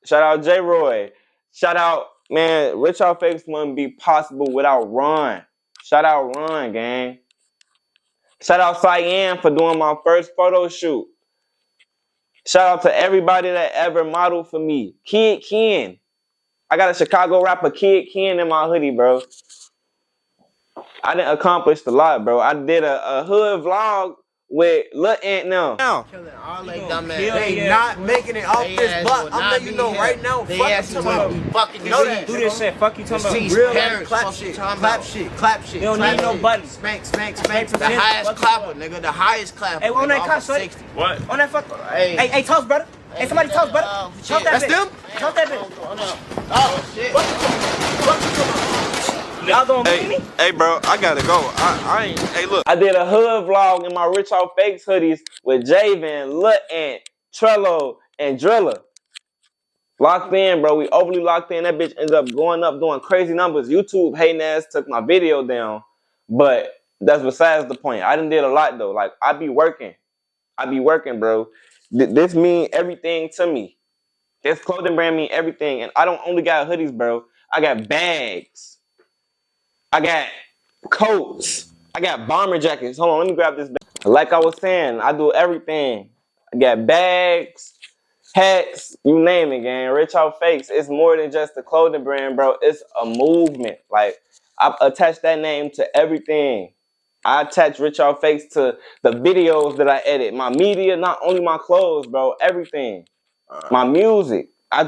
Shout out J Roy. Shout out, man, RichOffFakes wouldn't be possible without Ron. Shout out Ron, gang. Shout out Cyan for doing my first photo shoot. Shout out to everybody that ever modeled for me. Kid Ken. I got a Chicago rapper, Kid Ken, in my hoodie, bro. I done accomplished a lot, bro. I did a hood vlog with Lil Ant now. They not making it off this block. I'm letting you know right now. Fuck you know that. Do this shit. Fuck you talking about. Real clap shit. You don't need no button. Spank. The highest clapper, nigga. The highest clapper. Hey, on that car, shorty. What? On that fuck. Hey, toast, brother. Hey, somebody toast, brother. Toast that bitch. That's them? Toast that bitch. Oh, shit. Y'all gonna beat me? Hey, bro, I gotta go. I ain't. Hey, look. I did a hood vlog in my RichOffFakes hoodies with Jayven, Lil Ant, Trello, and Driller. Locked in, bro. We overly locked in. That bitch ended up going up doing crazy numbers. YouTube hating ass took my video down. But that's besides the point. I done did a lot though. Like I be working, bro. This mean everything to me. This clothing brand mean everything. And I don't only got hoodies, bro. I got bags. I got coats. I got bomber jackets. Hold on, let me grab this bag. Like I was saying, I do everything. I got bags, hats, you name it, gang. RichOffFakes. It's more than just a clothing brand, bro. It's a movement. Like, I attach that name to everything. I attach RichOffFakes to the videos that I edit. My media, not only my clothes, bro. Everything. My music. I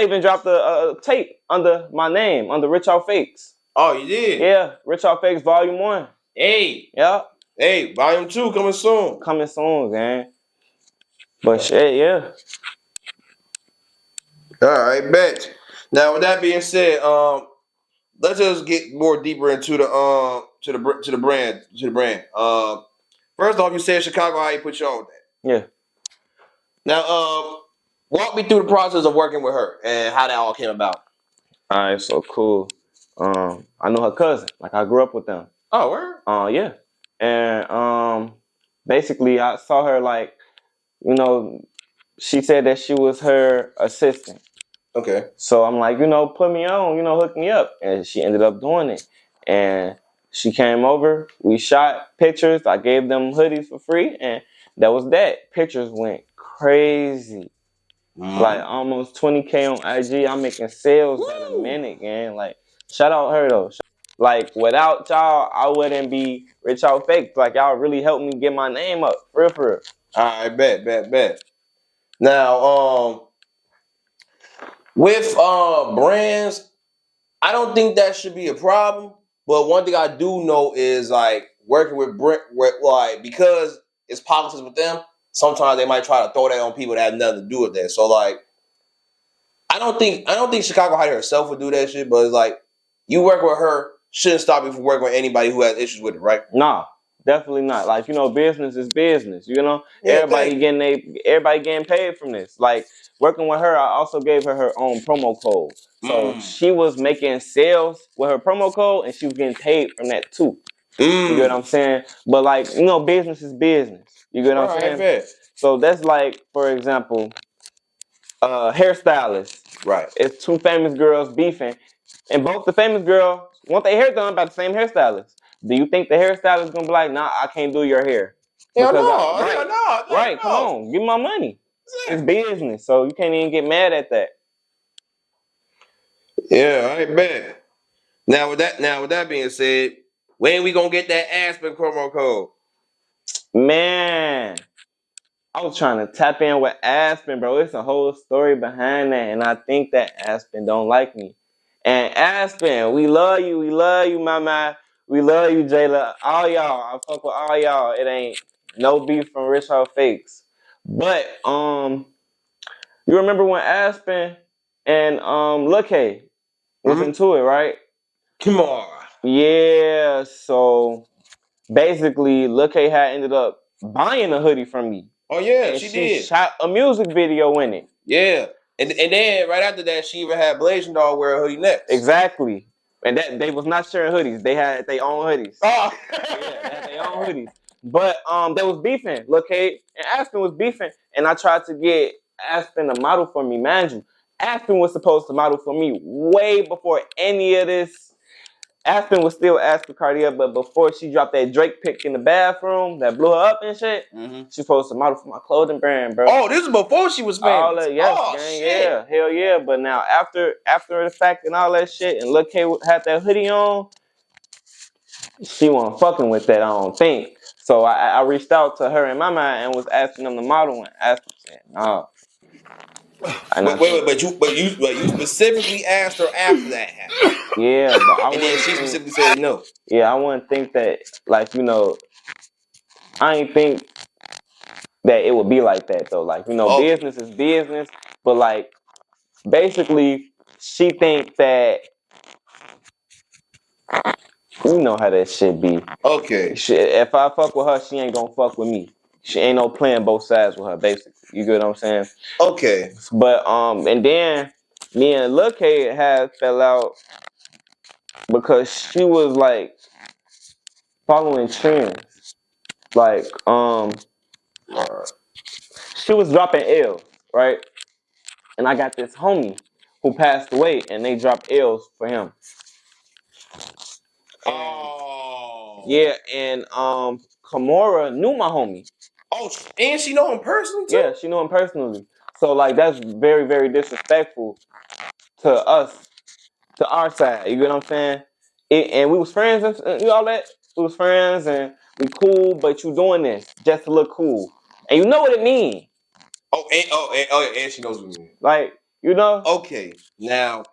even dropped a tape under my name, under RichOffFakes. Oh, you did? Yeah, RichOffFakes Volume 1. Hey. Yeah. Hey, Volume 2 coming soon. Coming soon, gang. But shit, yeah. All right, bet. Now, with that being said, let's just get more deeper into the brand. First off, you said Chicago Hottie put you on with that. Yeah. Now, walk me through the process of working with her and how that all came about. All right, so cool. I know her cousin. Like I grew up with them. Oh, where? Yeah. And basically I saw her like, you know, she said that she was her assistant. Okay. So I'm like, put me on, hook me up. And she ended up doing it. And she came over, we shot pictures, I gave them hoodies for free, and that was that. Pictures went crazy. Like almost 20K on IG. I'm making sales by the minute, gang. Like, shout out her though. Like, without y'all, I wouldn't be RichOffFakes. Like, y'all really helped me get my name up. For real. I bet. Now, with brands, I don't think that should be a problem. But one thing I do know is like working with like because it's politics with them. Sometimes they might try to throw that on people that have nothing to do with that. So like, I don't think Chicago Hottie herself would do that shit. But it's like you work with her shouldn't stop you from working with anybody who has issues with it, right? Nah, definitely not. Like business is business. Yeah, everybody getting paid from this. Like working with her, I also gave her own promo code. So she was making sales with her promo code, and she was getting paid from that too. You get what I'm saying? But like, business is business. You get what I'm saying? Bet. So that's like, for example, hairstylists. Right. It's two famous girls beefing, and both the famous girls want their hair done by the same hairstylist. Do you think the hairstylist gonna be like, nah, I can't do your hair? Hell no. Right, come on, give me my money. Yeah. It's business, so you can't even get mad at that. Yeah, I bet. Now with that being said, when we gonna get that Aspen promo code? Man, I was trying to tap in with Aspen, bro. It's a whole story behind that, and I think that Aspen don't like me. And Aspen, we love you, my man. We love you, Jayla. All y'all, I fuck with all y'all. It ain't no beef from RichOffFakes. But you remember when Aspen and LilCam was into it, right? Come on. Yeah, so basically LilCam had ended up buying a hoodie from me. Oh yeah, and she did. Shot a music video in it. Yeah, and then right after that, she even had Blazing Dog wear a hoodie next. Exactly, and that they was not sharing hoodies. They had their own hoodies. Oh, yeah, they had their own hoodies. But they was beefing. LilCam and Aspen was beefing, and I tried to get Aspen to model for me. Mind you, Aspen was supposed to model for me way before any of this. Aspen was still Aspen Kartier, but before she dropped that Drake pic in the bathroom that blew her up and shit, she supposed to model for my clothing brand, bro. Oh, this is before she was famous. All that, yes, oh, gang, shit. Yeah, hell yeah. But now after the fact and all that shit, and LilCam had that hoodie on, she wasn't fucking with that, I don't think. So I reached out to her in my mind and was asking them to model, and Aspen said, nah. But you specifically asked her after that happened. Yeah, but and then she specifically said no. Yeah, I wouldn't think that, like, I ain't think that it would be like that though. Like, business is business, but like, basically, she think that, you know how that shit be. Okay. If I fuck with her, she ain't gonna fuck with me. she ain't no playing both sides with her, basically. You get what I'm saying? Okay. But and then me and Lil K had fell out because she was like following trends. Like she was dropping L's, right? And I got this homie who passed away, and they dropped L's for him. Oh. Yeah, and Kimora knew my homie. Oh, and she know him personally too? Yeah, she knew him personally. So like that's very, very disrespectful to us, to our side. You get what I'm saying? And we was friends and all that. We was friends and we cool, but you doing this just to look cool. And you know what it mean. And she knows what it means. Like, you know? Okay, now,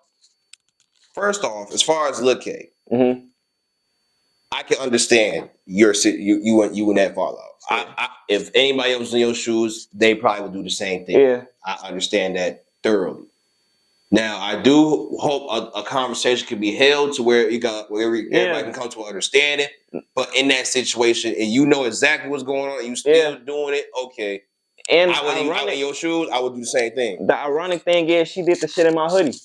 first off, as far as Lil K, I can understand you in that fallout. If anybody else was in your shoes, they probably would do the same thing. Yeah. I understand that thoroughly. Now, I do hope a conversation can be held to where everybody can come to an understanding. But in that situation, and you know exactly what's going on, and you still doing it, okay. And I was in your shoes, I would do the same thing. The ironic thing is, she did the shit in my hoodie.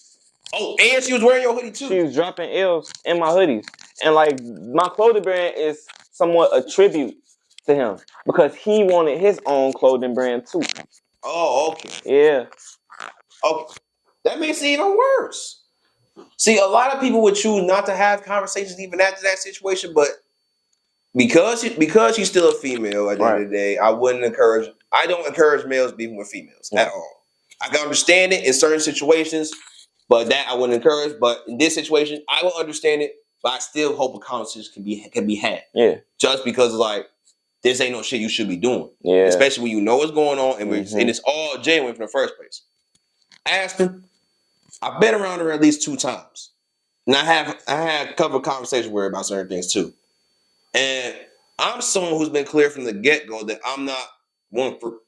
Oh, and she was wearing your hoodie too. She was dropping L's in my hoodies. And like, my clothing brand is somewhat a tribute to him because he wanted his own clothing brand too. Oh, okay. Yeah. Okay. That makes it even worse. See, a lot of people would choose not to have conversations even after that situation, but because she's still a female at the end of the day, I don't encourage males being with females at all. I can understand it in certain situations, but that I wouldn't encourage. But in this situation, I will understand it, but I still hope a conversation can be had. Yeah. Just because like this ain't no shit you should be doing. Yeah. Especially when you know what's going on and it's all genuine from the first place. Aspen, I've been around her at least 2 times. And I had covered conversations with her about certain things too. And I'm someone who's been clear from the get-go that I'm not one for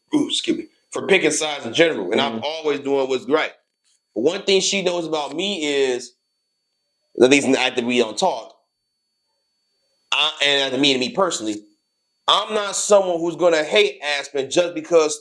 picking sides in general. And I'm always doing what's right. But one thing she knows about me is, at least after we don't talk, and after me personally, I'm not someone who's gonna hate Aspen just because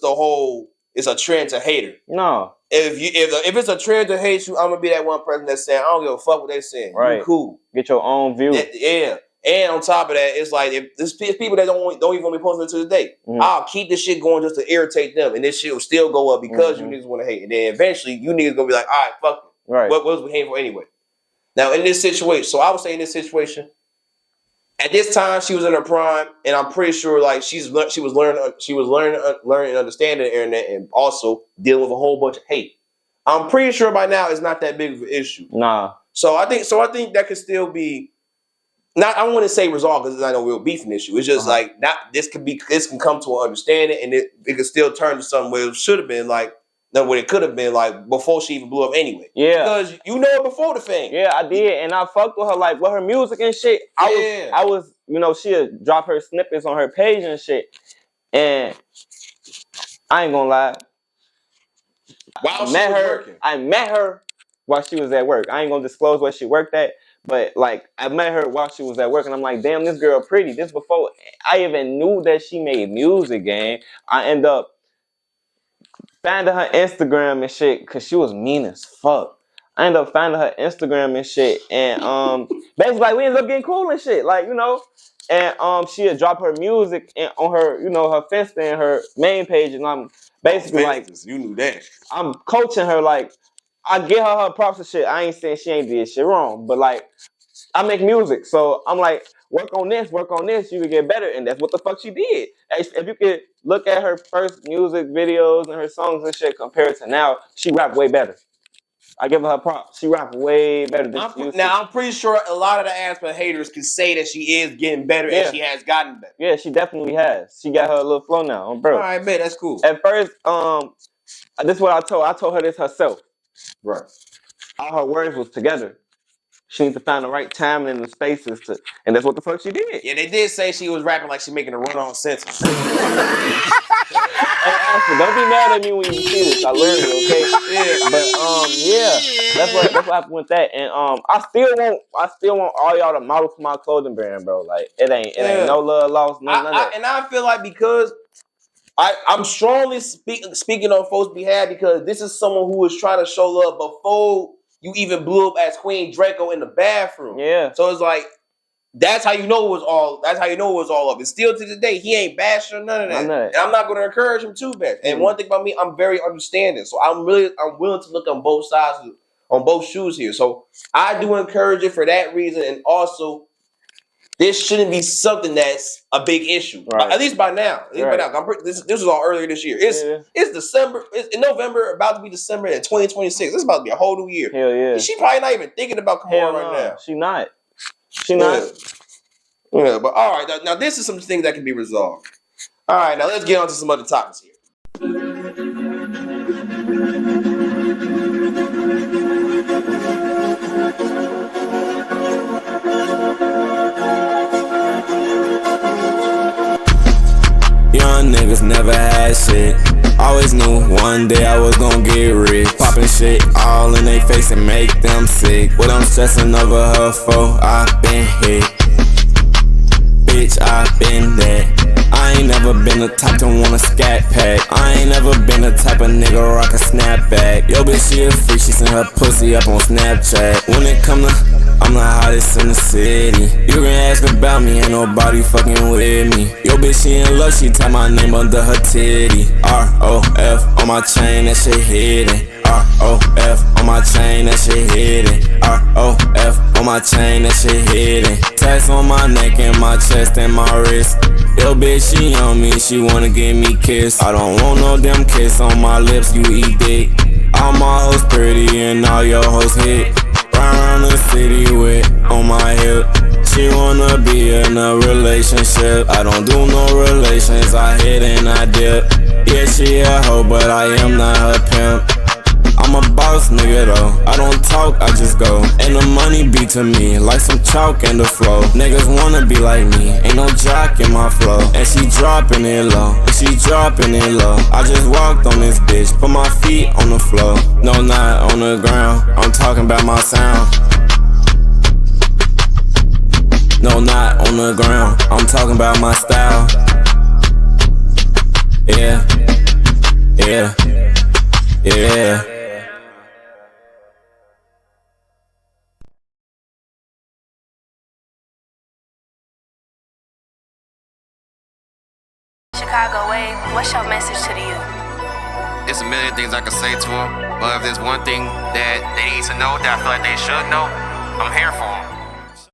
it's a trend to hate her. No. If it's a trend to hate you, I'm gonna be that one person that's saying, I don't give a fuck what they're saying. Right. You cool. Get your own view. Yeah. And on top of that, it's like if there's people that don't even want to be posting it to this day, I'll keep this shit going just to irritate them, and this shit will still go up because you niggas want to hate. And then eventually, you niggas gonna be like, all right, fuck it. Right. What was we hating for anyway? Now in this situation, so I would say in this situation, at this time she was in her prime, and I'm pretty sure like she was learning and understanding the internet, and also dealing with a whole bunch of hate. I'm pretty sure by now it's not that big of an issue. Nah. So I think that could still be. Not, I don't want to say resolved because it's not a real beefing issue. It's just like this can come to an understanding, and it could still turn to something where it should have been like, no, what it could have been like before she even blew up anyway. Yeah, because you know it before the fame. Yeah, I did, and I fucked with her like with her music and shit. I was, she'd drop her snippets on her page and shit, and I ain't gonna lie. I met her while she was at work. I ain't gonna disclose where she worked at. But like I met her while she was at work, and I'm like, damn, this girl pretty. This before I even knew that she made music, gang. I end up finding her Instagram and shit because she was mean as fuck. I ended up finding her Instagram and shit, and basically like we ended up getting cool and shit, like and she had dropped her music on her, her Finsta and her main page, and I'm basically like, you knew that. I'm coaching her like. I get her props and shit. I ain't saying she ain't did shit wrong, but like, I make music, so I'm like, work on this, you can get better, and that's what the fuck she did. If you could look at her first music videos and her songs and shit compared to now, she rap way better. I give her props. She rap way better than she used to. Now, I'm pretty sure a lot of the Aspen haters can say that she is getting better and she has gotten better. Yeah, she definitely has. She got her little flow now, bro. All right, man, that's cool. At first, this is what I told her this herself. Right. All her words was together. She needs to find the right time and the spaces and that's what the fuck she did. Yeah, they did say she was rapping like she making a run-on sentence. Hey, Aspen, don't be mad at me when you see this. I learned it, okay? Yeah, but that's what happened with that. And I still want all y'all to model for my clothing brand, bro. Like it ain't no love lost, none of that. And I feel like because I'm strongly speaking on folks' behalf because this is someone who was trying to show love before you even blew up as Queen Draco in the bathroom. Yeah. So it's like that's how you know it was all. That's how you know it was all of it. Still to this day, he ain't bashing or none of that. And I'm not going to encourage him to bash. And one thing about me, I'm very understanding. So I'm willing to look on both sides, on both shoes here. So I do encourage it for that reason, and also. This shouldn't be something that's a big issue. At least by now. This was all earlier this year. It's December. It's in November, about to be December in 2026. This is about to be a whole new year. Hell yeah. She probably not even thinking about coming on right now. She not. She not. Yeah, but all right. Now this is some things that can be resolved. All right, now let's get on to some other topics here. Young niggas never had shit. Always knew one day I was gon' get rich. Poppin' shit all in they face and make them sick. What I'm stressing over her for, I been hit. Bitch, I been that. I ain't never been the type to want a scat pack. I ain't never been the type of nigga rock a snapback. Yo bitch, she a freak, she send her pussy up on Snapchat. When it come to, I'm the hottest in the city. You can ask about me, ain't nobody fucking with me. Yo bitch, she in love, she tie my name under her titty. R-O-F on my chain, that shit hidden. R-O-F on my chain, that shit hidden. R-O-F on my chain, that shit hidden. Tats on my neck and my chest and my wrist. Yo bitch, she on me, she wanna give me kiss. I don't want no damn kiss on my lips, you eat dick. All my hoes pretty and all your hoes hit. Around the city with on my hip. She wanna be in a relationship. I don't do no relations, I hit and I dip. Yeah, she a hoe, but I am not her pimp. I'm a boss nigga though, I don't talk, I just go. And the money be to me, like some chalk and the flow. Niggas wanna be like me, ain't no jock in my flow. And she dropping it low, and she dropping it low. I just walked on this bitch, put my feet on the floor. No, not on the ground, I'm talking about my sound. No, not on the ground, I'm talking about my style. Yeah, yeah, yeah. Chicago Wave, what's your message to the youth? It's a million things I can say to them, but if there's one thing that they need to know that I feel like they should know, I'm here for them.